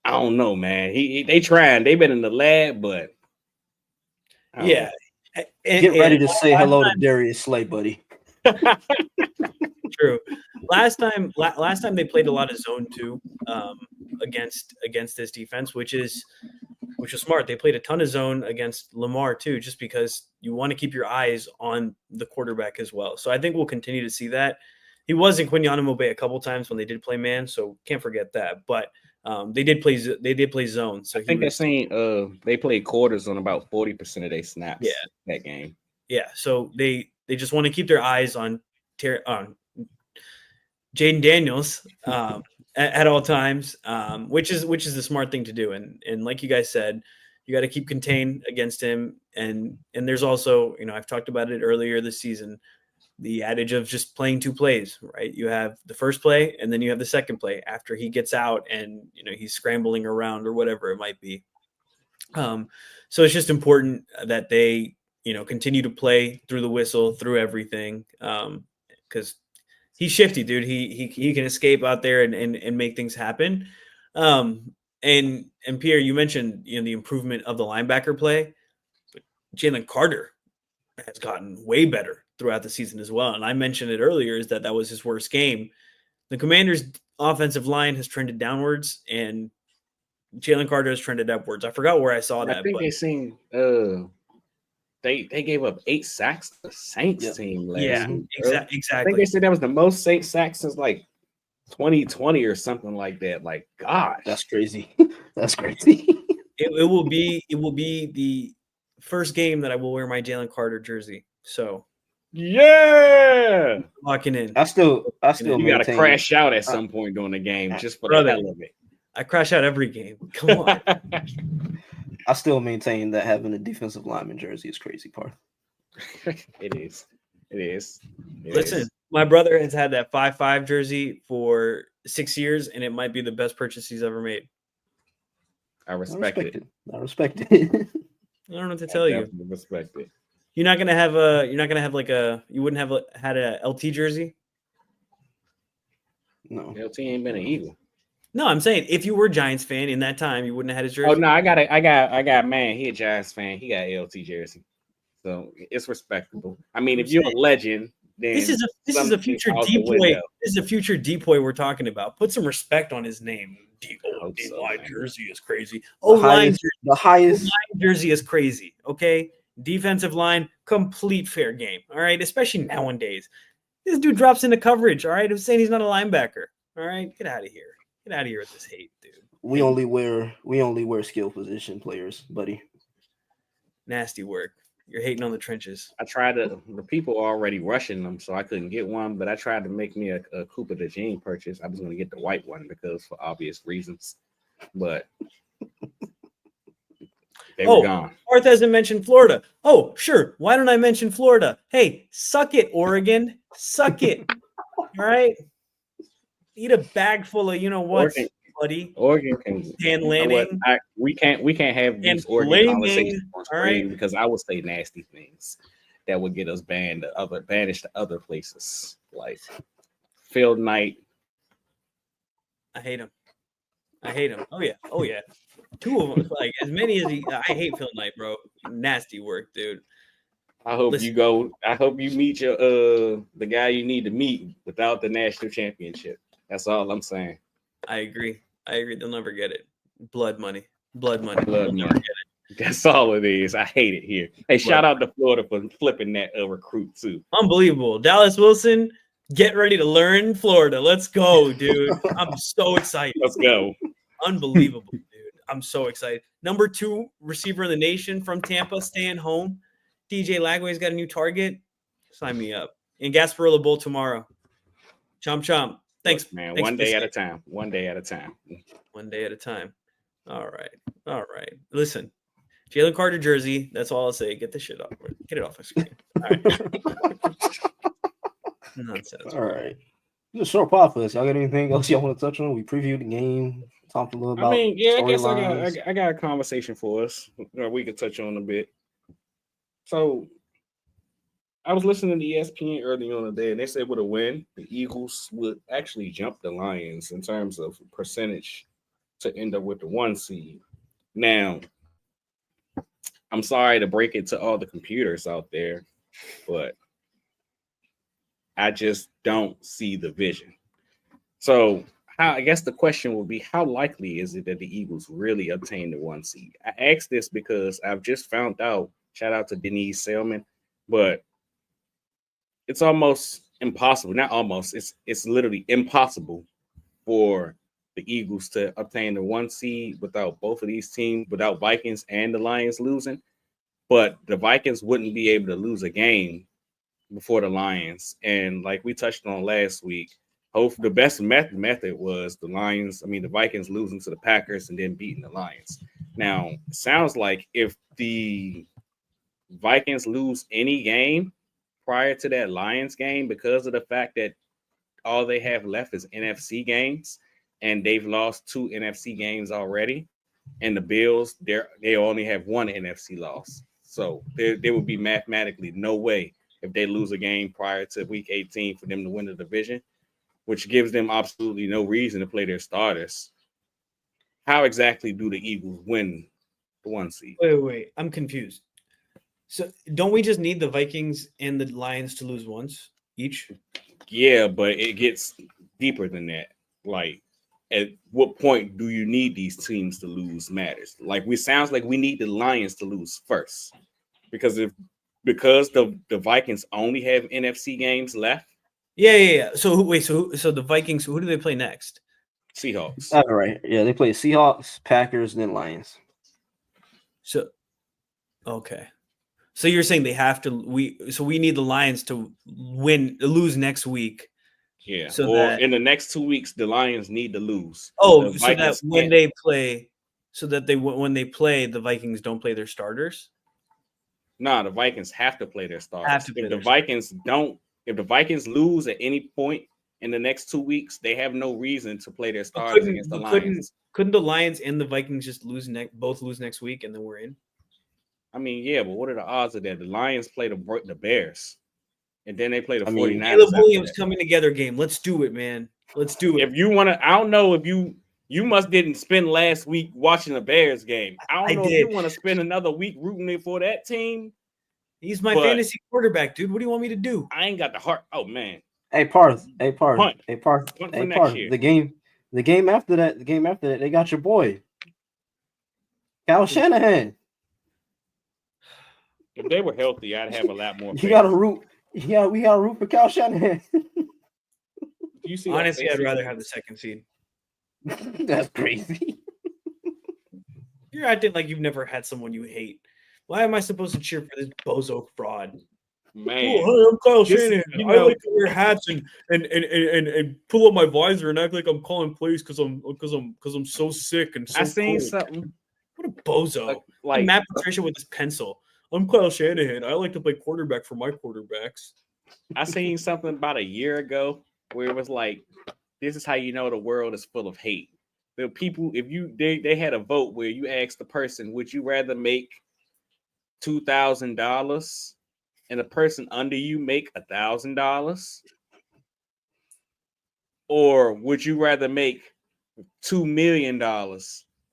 S2: I don't know, man. They trying. They've been in the lab, but
S1: yeah.
S3: Get ready to say hello to Darius Slay, buddy.
S1: True. Last time they played a lot of zone 2 against this defense, which was smart. They played a ton of zone against Lamar too, just because you want to keep your eyes on the quarterback as well. So I think we'll continue to see that. He was in Quinyon Mobay a couple times when they did play man, so can't forget that. But they did play zone. So
S2: I think they're saying they played quarters on about 40% of their snaps. That game.
S1: Yeah, so they just want to keep their eyes on Jaden Daniels at all times, which is the smart thing to do. And like you guys said, you got to keep contained against him. And there's also, I've talked about it earlier this season, the adage of just playing 2 plays, right? You have the first play and then you have the second play after he gets out and, he's scrambling around or whatever it might be. So it's just important that they, continue to play through the whistle, through everything. Because he's shifty, dude. He can escape out there and make things happen. And Pierre, you mentioned, the improvement of the linebacker play, but Jalen Carter has gotten way better throughout the season as well. And I mentioned it earlier is that was his worst game. The Commanders' offensive line has trended downwards and Jalen Carter has trended upwards. I forgot where I saw that.
S2: I think they seen they gave up 8 sacks to the Saints team last week.
S1: Exactly.
S2: I think they said that was the most Saints sacks since like 2020 or something like that. Like, gosh,
S3: that's crazy. That's crazy.
S1: It will be the first game that I will wear my Jalen Carter jersey. So
S2: Yeah.
S1: Locking in.
S3: I still
S2: You got to
S3: maintain
S2: crash out at some point during the game just for the
S1: Brother.
S2: hell of it.
S1: I crash out every game. Come on.
S3: I still maintain that having a defensive lineman jersey is crazy, Parth.
S2: It is. It is.
S1: Listen, my brother has had that 5-5 jersey for 6 years, and it might be the best purchase he's ever made.
S2: I respect it.
S3: I respect it.
S1: I don't know what to tell you.
S2: Respect it.
S1: You're not gonna have like you wouldn't have had a LT jersey.
S3: No,
S2: LT ain't been an Eagle.
S1: No, I'm saying if you were a Giants fan in that time, you wouldn't have had his jersey.
S2: Oh no, I got man. He a Giants fan. He got LT jersey, so it's respectable. I mean, if you're a legend, then
S1: this is a future depoy. This is a future depoy we're talking about. Put some respect on his name. D-line jersey is crazy. The highest jersey is crazy. Okay, defensive line, complete fair game. All right, especially nowadays. This dude drops into coverage. All right, I'm saying he's not a linebacker. All right, get out of here. Get out of here with this hate, dude.
S3: We only wear skill position players, buddy.
S1: Nasty work. You're hating on the trenches.
S2: I tried to. The people are already rushing them, so I couldn't get one. But I tried to make me a Cooper DeJean purchase. I was going to get the white one because for obvious reasons. But they were gone.
S1: Parth hasn't mentioned Florida. Oh, sure. Why don't I mention Florida? Hey, suck it, Oregon. Suck it. All right. Eat a bag full of what, buddy.
S2: Oregon can.
S1: Dan Lanning.
S2: We can't have these Oregon conversations on screen because I would say nasty things that would get us banished to other places like Field Night.
S1: I hate him. Oh yeah. Two of them. Like as many as I hate Phil Knight, bro. Nasty work, dude.
S2: I hope you meet your the guy you need to meet without the national championship. That's all I'm saying.
S1: I agree. They'll never get it. Blood money. They'll
S2: money.
S1: Never get it.
S2: That's all it is. I hate it here. Hey, shout out to Florida for flipping that recruit too.
S1: Unbelievable. Dallas Wilson, get ready to learn Florida. Let's go, dude. I'm so excited.
S2: Let's go.
S1: Unbelievable, dude. I'm so excited. Number 2 receiver in the nation from Tampa, staying home. DJ Lagway's got a new target. Sign me up. And Gasparilla Bowl tomorrow. Chomp chomp. Thanks,
S2: man.
S1: Thanks
S2: One day at a time. One day at a time. All right. Listen, Jalen Carter jersey. That's all I'll say. Get the shit off. Get it off my screen. All right. Nonsense.
S3: All right. Just short pod for us. Y'all got anything else y'all want to touch on? We previewed the game. Talked a little about.
S2: I guess I got a conversation for us. We could touch on a bit. So I was listening to ESPN early on the day, and they said with a win, the Eagles would actually jump the Lions in terms of percentage to end up with the 1 seed. Now, I'm sorry to break it to all the computers out there, but I just don't see the vision. So I guess the question would be, how likely is it that the Eagles really obtain the 1 seed? I asked this because I've just found out, shout out to Denise Selman, but it's almost impossible. Not almost. It's literally impossible for the Eagles to obtain the 1 seed without both of these teams, without Vikings and the Lions losing. But the Vikings wouldn't be able to lose a game before the Lions. And like we touched on last week, the best method was the Vikings losing to the Packers and then beating the Lions. Now, it sounds like if the Vikings lose any game prior to that Lions game, because of the fact that all they have left is NFC games, and they've lost 2 NFC games already, and the Bills, they only have 1 NFC loss. So there would be mathematically no way if they lose a game prior to week 18 for them to win the division, which gives them absolutely no reason to play their starters. How exactly do the Eagles win the 1 seed?
S1: Wait. I'm confused. So don't we just need the Vikings and the Lions to lose once each?
S2: Yeah, but it gets deeper than that. Like, at what point do you need these teams to lose matters? Like, sounds like we need the Lions to lose first. Because the Vikings only have NFC games left.
S1: Yeah. So the Vikings, who do they play next?
S2: Seahawks.
S3: All right. Yeah, they play Seahawks, Packers, and then Lions.
S1: So, okay. So you're saying they have to we need the Lions to lose next week.
S2: Yeah.
S1: So
S2: or
S1: that
S2: in the next 2 weeks, the Lions need to lose.
S1: so
S2: The
S1: that
S2: Vikings
S1: when
S2: can't-
S1: they play, so that when they play, the Vikings don't play their starters.
S2: Nah, the Vikings have to play their starters.
S1: Have to play
S2: If the
S1: their
S2: Vikings don't, if the Vikings lose at any point in the next 2 weeks, they have no reason to play their
S1: But
S2: starters against the Lions.
S1: couldn't the Lions and the Vikings just both lose next week and then we're in?
S2: I mean, yeah, but what are the odds of that? The Lions play the Bears, and then they play the 49ers.
S1: Caleb
S2: after
S1: Williams
S2: that.
S1: coming together game. Let's do it, man. Let's do it.
S2: If you want to, I don't know if you must didn't spend last week watching the Bears game. I don't know if you want to spend another week rooting for that team.
S1: He's my fantasy quarterback, dude. What do you want me to do?
S2: I ain't got the heart. Oh man.
S3: Hey Parth.
S2: Punt
S3: The game after that, they got your boy, Kyle Shanahan.
S2: If they were healthy, I'd have a lot more.
S3: We gotta root for Kyle Shanahan.
S2: You see,
S1: honestly, I'd rather have the second seed.
S3: That's crazy.
S1: You're acting like you've never had someone you hate. Why am I supposed to cheer for this bozo fraud?
S2: Man,
S1: oh, I'm Kyle Shanahan. I like to wear hats and pull up my visor and act like I'm calling plays because I'm so sick and so.
S2: I seen
S1: cool.
S2: something.
S1: What a bozo!
S2: Like
S1: Matt Patricia with his pencil. I'm Kyle Shanahan. I like to play quarterback for my quarterbacks.
S2: I seen something about a year ago where it was like, this is how you know the world is full of hate. The people, if they had a vote where you asked the person, would you rather make $2,000 and the person under you make $1,000, or would you rather make $2 million, or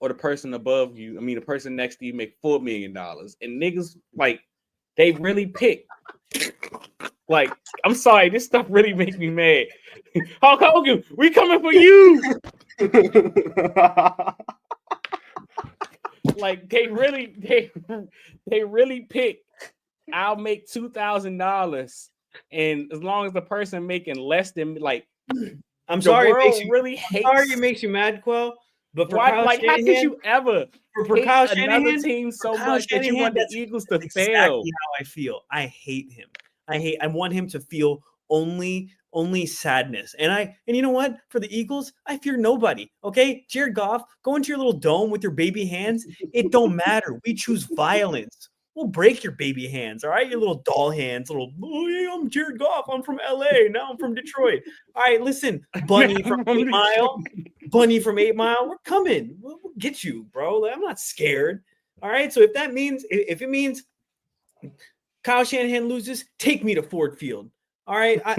S2: the person above you, the person next to you, make $4 million? And niggas, like, they really pick. Like, I'm sorry, this stuff really makes me mad. Hulk Hogan, we coming for you. Like, they really pick. I'll make $2,000, and as long as the person making less than, like,
S1: I'm sorry,
S2: it
S1: makes you mad, Quell. But for
S2: why,
S1: Kyle
S2: like,
S1: Shanahan,
S2: how could you ever
S1: for Kyle Shanahan,
S2: another team so much that you want the Eagles to
S1: exactly
S2: fail?
S1: How I feel. I hate him. I want him to feel only sadness. And you know what? For the Eagles, I fear nobody. Okay, Jared Goff, go into your little dome with your baby hands. It don't matter. We choose violence. We'll break your baby hands, all right? Your little doll hands, oh yeah, I'm Jared Goff. I'm from LA. Now I'm from Detroit. All right, listen, Bunny from 8 Mile. Bunny from 8 Mile. We're coming. We'll get you, bro. I'm not scared. All right. So if it means Kyle Shanahan loses, take me to Ford Field. All right. I'll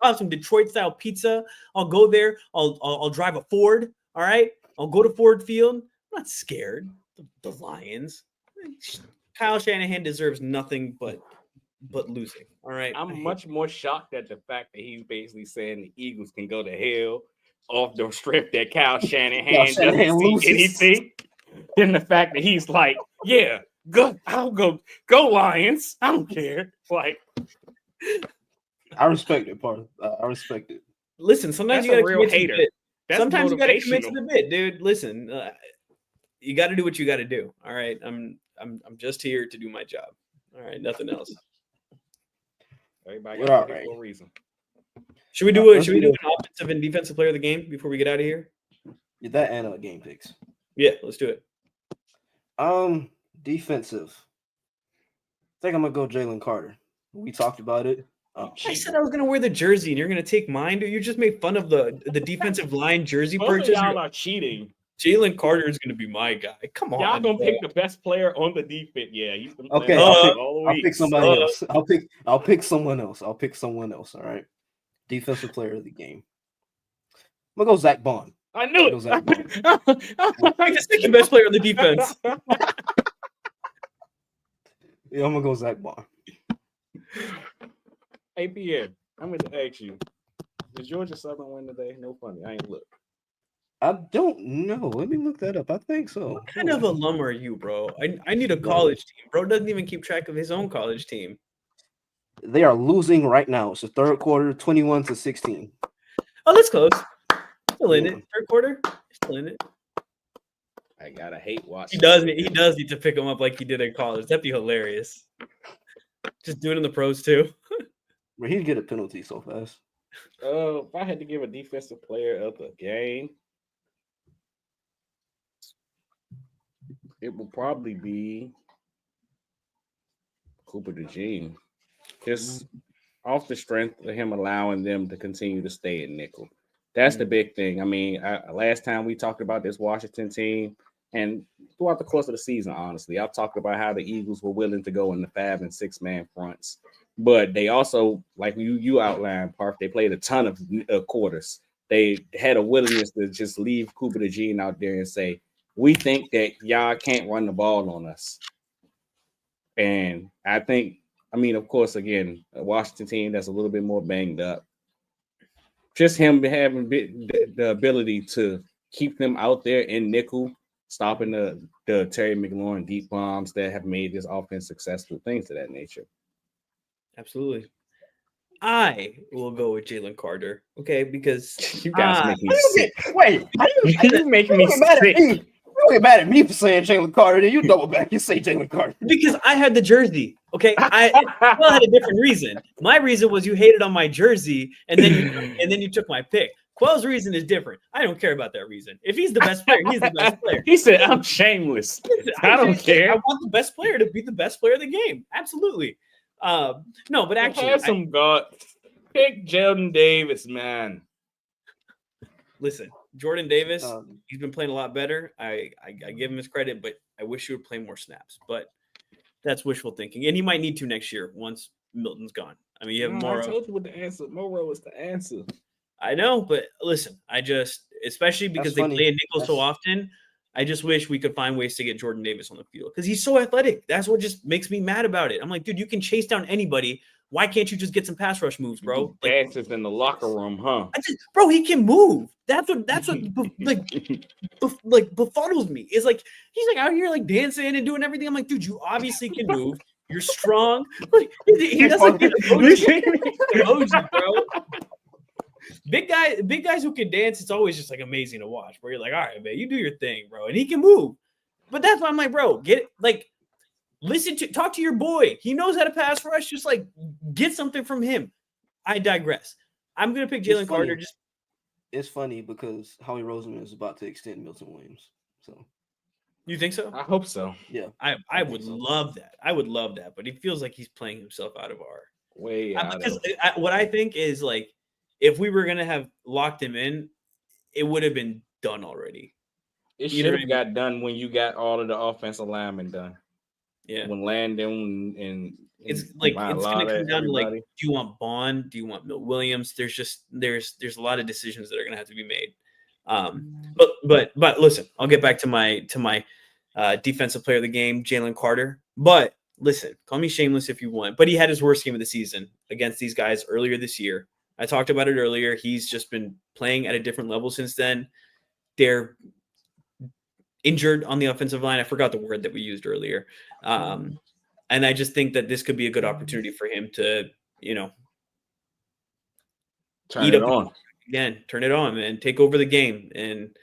S1: have some Detroit style pizza. I'll go there. I'll drive a Ford. All right. I'll go to Ford Field. I'm not scared. The Lions. Kyle Shanahan deserves nothing but losing. All right.
S2: I'm much more shocked at the fact that he's basically saying the Eagles can go to hell off the strip that Kyle Shanahan doesn't see anything than the fact that he's like, yeah, I'll go Lions. I don't care. Like,
S3: I respect it, Parth. I respect it.
S1: Listen, sometimes you got to commit to the bit. Sometimes you got to commit to the bit, dude. Listen, you got to do what you got to do. All right, I'm just here to do my job. All right, nothing else.
S2: Everybody got for a reason.
S1: Should we do an offensive and defensive player of the game before we get out of here?
S3: Get that and game picks.
S1: Yeah, let's do it.
S3: Defensive. I think I'm gonna go Jalen Carter. We talked about it.
S1: I said I was gonna wear the jersey, and you're gonna take mine. Dude, you just made fun of the defensive line jersey purchase.
S2: Y'all are cheating.
S1: Jalen Carter is gonna be my guy. Come on,
S2: y'all gonna pick the best player on the defense. Yeah, he's the
S3: okay. I'll pick somebody else. I'll pick someone else. All right. Defensive player of the game. I'm gonna go Zach Bond.
S2: I knew it.
S1: The second best player on the defense.
S3: Yeah, I'm gonna go Zach Bond.
S2: Hey Pierre, I'm gonna ask you: did Georgia Southern win today? No funny. I ain't look.
S3: I don't know. Let me look that up. I think so.
S1: What kind of alum are you, bro? I need a college team. Bro doesn't even keep track of his own college team.
S3: They are losing right now. It's the third quarter, 21-16.
S1: Oh, that's close. Still in it. Third quarter, still in it.
S2: I gotta hate watching.
S1: He does need to pick him up like he did in college. That'd be hilarious. Just doing it in the pros too.
S3: Bro, he'd get a penalty so fast.
S2: If I had to give a defensive player of the game, it will probably be Cooper DeJean. Just off the strength of him allowing them to continue to stay at nickel. That's the big thing. I mean, last time we talked about this Washington team, and throughout the course of the season, honestly, I've talked about how the Eagles were willing to go in the 5- and 6-man fronts. But they also, like you outlined, Parth, they played a ton of quarters. They had a willingness to just leave Cooper DeJean out there and say, we think that y'all can't run the ball on us. And I think, I mean, of course, again, a Washington team that's a little bit more banged up. Just him having the ability to keep them out there in nickel, stopping the Terry McLaurin deep bombs that have made this offense successful, things of that nature.
S1: Absolutely. I will go with Jalen Carter, okay? Because
S2: you guys make me sick.
S3: Wait,
S2: you make me sick.
S3: You get mad at me for saying Jalen Carter, then you double back and say Jalen Carter.
S1: Because I had the jersey, okay? I had a different reason. My reason was you hated on my jersey, and then you took my pick. Quell's reason is different. I don't care about that reason. If he's the best player, he's the best player.
S2: He said, I'm shameless. I don't care.
S1: I want the best player to be the best player of the game. Absolutely. No, but actually,
S2: have some guts. Pick Jordan Davis, man.
S1: Listen, Jordan Davis, he's been playing a lot better. I give him his credit, but I wish he would play more snaps. But that's wishful thinking, and he might need to next year once Milton's gone. I mean, you have Morrow.
S2: I told you what the answer. Morrow is the answer.
S1: I know, but listen, especially because they play in nickel so often, I just wish we could find ways to get Jordan Davis on the field because he's so athletic. That's what just makes me mad about it. I'm like, dude, you can chase down anybody. Why can't you just get some pass rush moves, bro?
S2: Dances in the locker room, huh?
S1: Bro, he can move. That's what befuddles me. Is like he's like out here like dancing and doing everything. I'm like, dude, you obviously can move. You're strong. Like, he doesn't get emoji, bro. Big guys who can dance, it's always just like amazing to watch. Where you're like, all right, man, you do your thing, bro, and he can move. But that's why I'm like, bro, talk to your boy. He knows how to pass rush. Just like get something from him. I digress. I'm gonna pick Jalen Carter.
S3: It's funny because Howie Roseman is about to extend Milton Williams. So
S1: you think so?
S2: I hope so.
S3: Yeah,
S1: I would love that. I would love that, but he feels like he's playing himself out of our
S2: way.
S1: Because what I think is like, if we were gonna have locked him in, it would have been done already.
S2: It should have got done when you got all of the offensive linemen done.
S1: Yeah,
S2: when Landon and
S1: it's like it's gonna come down to like, do you want Bond? Do you want Milt Williams? There's a lot of decisions that are gonna have to be made. But listen, I'll get back to my defensive player of the game, Jalen Carter. But listen, call me shameless if you want, but he had his worst game of the season against these guys earlier this year. I talked about it earlier. He's just been playing at a different level since then. They're injured on the offensive line. I forgot the word that we used earlier. And I just think that this could be a good opportunity for him to,
S2: turn it on
S1: again, turn it on and take over the game. And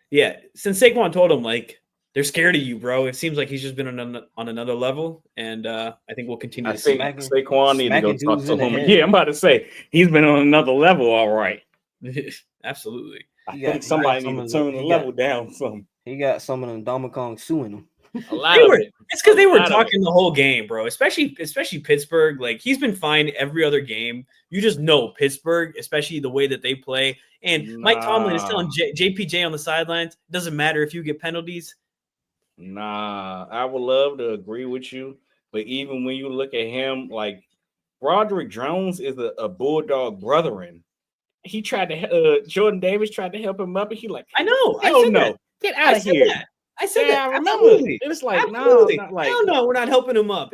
S1: yeah, since Saquon told him, like, they're scared of you, bro. It seems like he's just been on another level, and I think we'll continue to see.
S2: Saquon need to go talk to him. Yeah, I'm about to say he's been on another level, all right.
S1: Absolutely.
S2: I think somebody needs to turn the level down some.
S3: He got some of them Domicong suing him.
S1: It's because they were talking the whole game, bro. Especially Pittsburgh. Like, he's been fine every other game. You just know Pittsburgh, especially the way that they play. And Mike Tomlin is telling JPJ on the sidelines, it doesn't matter if you get penalties.
S2: Nah, I would love to agree with you, but even when you look at him, like Broderick Jones is a Bulldog brethren. He tried to Jordan Davis tried to help him up, and he like,
S1: I know,
S2: get out of here.
S1: I said that.
S2: I remember. It's like, no, not like,
S1: no, we're not helping him up.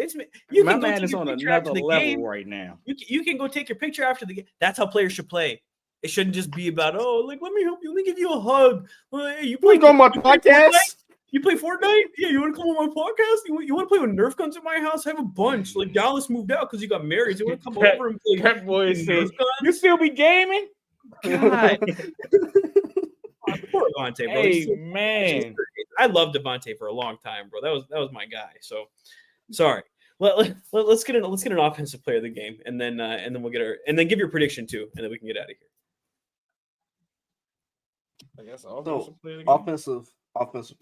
S2: My man is on another level right now.
S1: You can go take your picture after the game. That's how players should play. It shouldn't just be about, like, let me help you. Let me give you a hug. Hey, you play
S2: on my podcast.
S1: You play Fortnite? Yeah, you want to come on my podcast? You want to play with Nerf guns at my house? I have a bunch. Like, Dallas moved out because he got married. So you want to come over and play?
S2: That boy says, you still be gaming?
S1: God. Poor Devontae, bro.
S2: Hey, man.
S1: I loved Devontae for a long time, bro. That was my guy. So, sorry. let's get an offensive player of the game, and then we'll get give your prediction too, and then we can get out of here.
S2: I guess
S3: offensive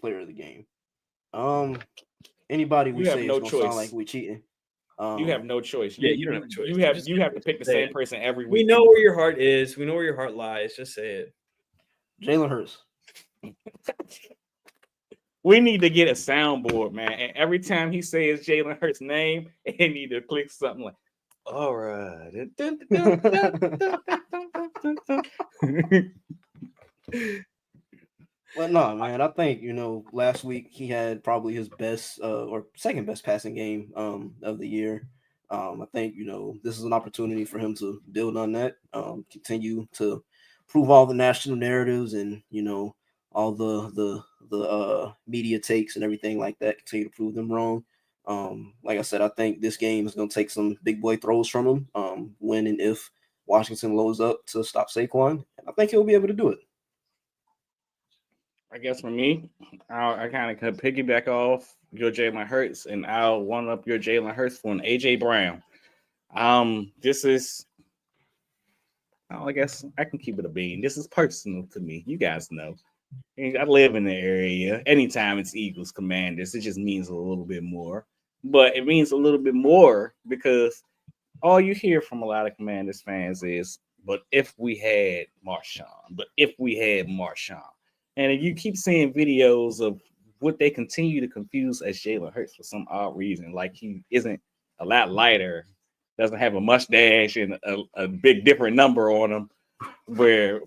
S3: player of the game. Anybody we say is gonna sound like we cheating.
S2: You have no choice.
S1: You don't have a choice.
S2: You have to pick the same person every week.
S1: We know where your heart is. We know where your heart lies. Just say it.
S3: Jalen Hurts.
S2: We need to get a soundboard, man. And every time he says Jalen Hurts' name, he need to click something like, all right.
S3: Well, no, man. I think, last week he had probably his best or second best passing game of the year. I think, this is an opportunity for him to build on that, continue to prove all the national narratives and, all the media takes and everything like that, continue to prove them wrong. Like I said, I think this game is going to take some big boy throws from him when and if Washington loads up to stop Saquon. I think he'll be able to do it.
S2: I guess for me, I kind of piggyback off your Jalen Hurts, and I'll one up your Jalen Hurts for an AJ Brown. This is, I guess I can keep it a bean. This is personal to me. You guys know. I live in the area. Anytime it's Eagles Commanders, it just means a little bit more. But it means a little bit more because all you hear from a lot of Commanders fans is, but if we had Marshawn. And you keep seeing videos of what they continue to confuse as Jalen Hurts for some odd reason. Like he isn't a lot lighter, doesn't have a mustache and a big different number on him, where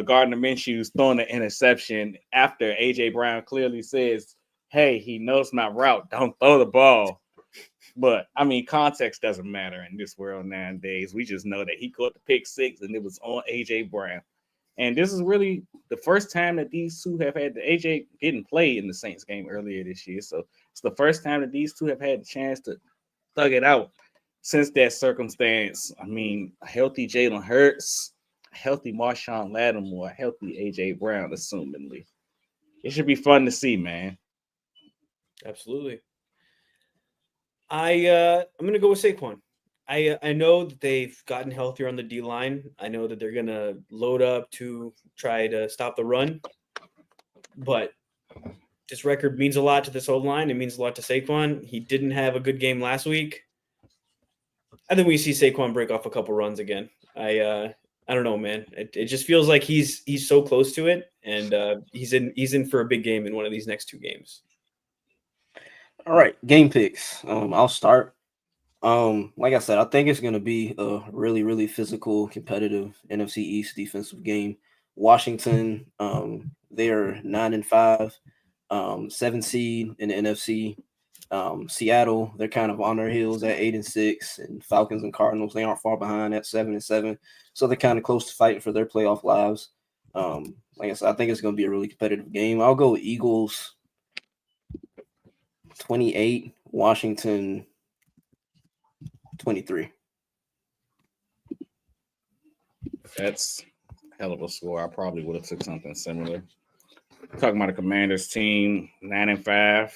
S2: Gardner Minshew's throwing an interception after A.J. Brown clearly says, hey, he knows my route, don't throw the ball. But, context doesn't matter in this world nowadays. We just know that he caught the pick six and it was on A.J. Brown. And this is really the first time that these two have had AJ didn't play in the Saints game earlier this year. So it's the first time that these two have had the chance to thug it out since that circumstance. A healthy Jalen Hurts, a healthy Marshawn Lattimore, a healthy AJ Brown, assumingly. It should be fun to see, man.
S1: Absolutely. I'm going to go with Saquon. I know that they've gotten healthier on the D-line. I know that they're going to load up to try to stop the run. But this record means a lot to this old line. It means a lot to Saquon. He didn't have a good game last week. I think we see Saquon break off a couple runs again. I don't know, man. It just feels like he's so close to it, and he's in for a big game in one of these next two games.
S3: All right, game picks. I'll start. Like I said, I think it's going to be a really, really physical, competitive NFC East defensive game. Washington, they're 9-5, 7 seed in the NFC. Seattle, they're kind of on their heels at 8-6, and Falcons and Cardinals, they aren't far behind at 7-7. So they're kind of close to fighting for their playoff lives. Like I said, I think it's going to be a really competitive game. I'll go Eagles 28, Washington 23.
S2: That's a hell of a score. I probably would have took something similar. Talking about the Commanders team, 9-5,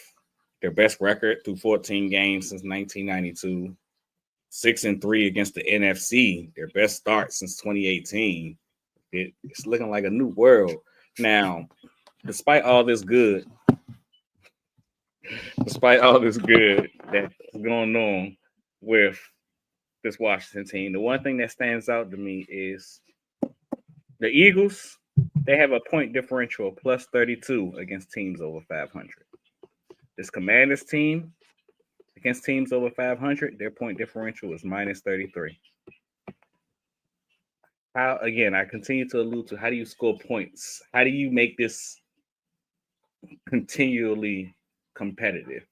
S2: their best record through 14 games since 1992. 6-3 against the NFC, their best start since 2018. It's looking like a new world. Now, despite all this good that's going on with this Washington team, the one thing that stands out to me is the Eagles. They have a point differential of plus 32 against teams over 500. This Commanders team against teams over 500, their point differential is minus 33. How, again, I continue to allude to, how do you score points? How do you make this continually competitive?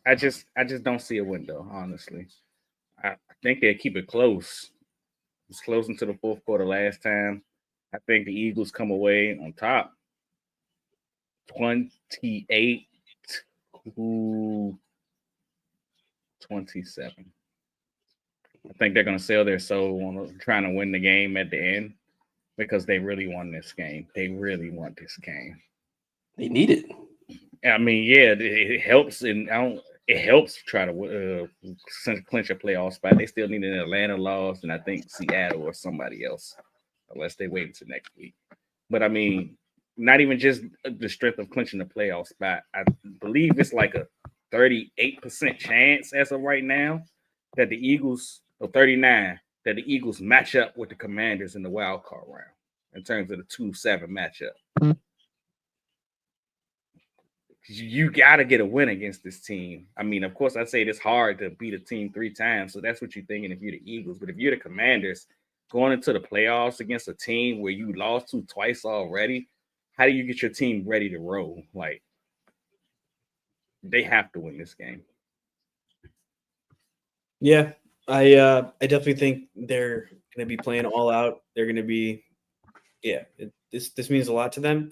S2: I just don't see a window, honestly. I think they'll keep it close. It was close into the fourth quarter last time. I think the Eagles come away on top 28-27. I think they're going to sell their soul on trying to win the game at the end because they really won this game. They really want this game.
S3: They need it.
S2: I mean, yeah, it helps, and it helps try to clinch a playoff spot. They still need an Atlanta loss, and I think Seattle or somebody else, unless they wait until next week. But I mean, not even just the strength of clinching the playoff spot. I believe it's like a 38% chance as of right now that the Eagles, or 39, that the Eagles match up with the Commanders in the wild card round in terms of the 2-7 matchup. Mm-hmm. You got to get a win against this team. I mean, of course, I'd say it's hard to beat a team 3 times, so that's what you're thinking if you're the Eagles. But if you're the Commanders, going into the playoffs against a team where you lost to twice already, how do you get your team ready to roll? Like, they have to win this game.
S1: Yeah, I definitely think they're going to be playing all out. They're going to be, this means a lot to them.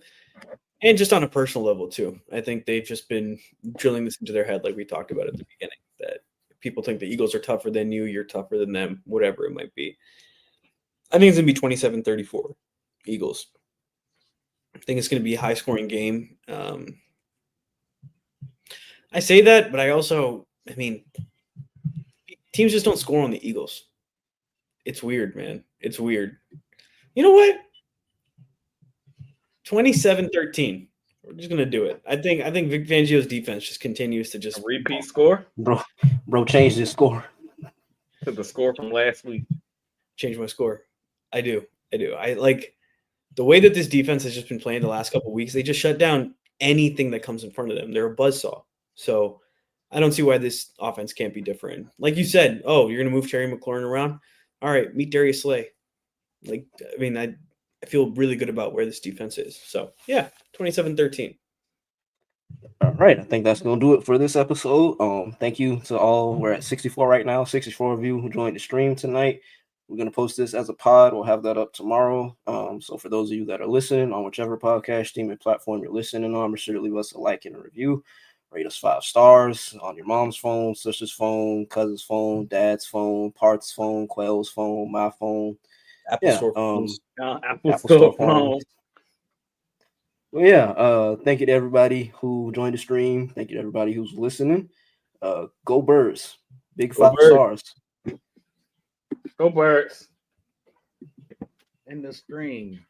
S1: And just on a personal level, too. I think they've just been drilling this into their head like we talked about at the beginning, that people think the Eagles are tougher than you, you're tougher than them, whatever it might be. I think it's going to be 27-34 Eagles. I think it's going to be a high-scoring game. I say that, but I mean, teams just don't score on the Eagles. It's weird, man. It's weird. You know what? 27-13. We're just gonna do it. I think Vic Fangio's defense just continues to just
S2: a repeat score.
S3: Bro, change the score
S2: to the score from last week.
S1: Change my score. I do. I like the way that this defense has just been playing the last couple of weeks. They just shut down anything that comes in front of them. They're a buzzsaw. So I don't see why this offense can't be different. Like you said, you're gonna move Terry McLaurin around. All right, meet Darius Slay. Like, I mean, I feel really good about where this defense is. So, yeah, 27-13.
S3: All right. I think that's going to do it for this episode. Thank you to all. We're at 64 right now, 64 of you who joined the stream tonight. We're going to post this as a pod. We'll have that up tomorrow. So for those of you that are listening on whichever podcast streaming platform you're listening on, be sure to leave us a like and a review. Rate us 5 stars on your mom's phone, sister's phone, cousin's phone, dad's phone, Parth's phone, Quell's phone, my phone.
S1: Apple Store phones.
S2: Apple Store phones.
S3: Well, yeah. Thank you to everybody who joined the stream. Thank you to everybody who's listening. Go Birds. Big 5 stars.
S2: Go Birds. In the stream.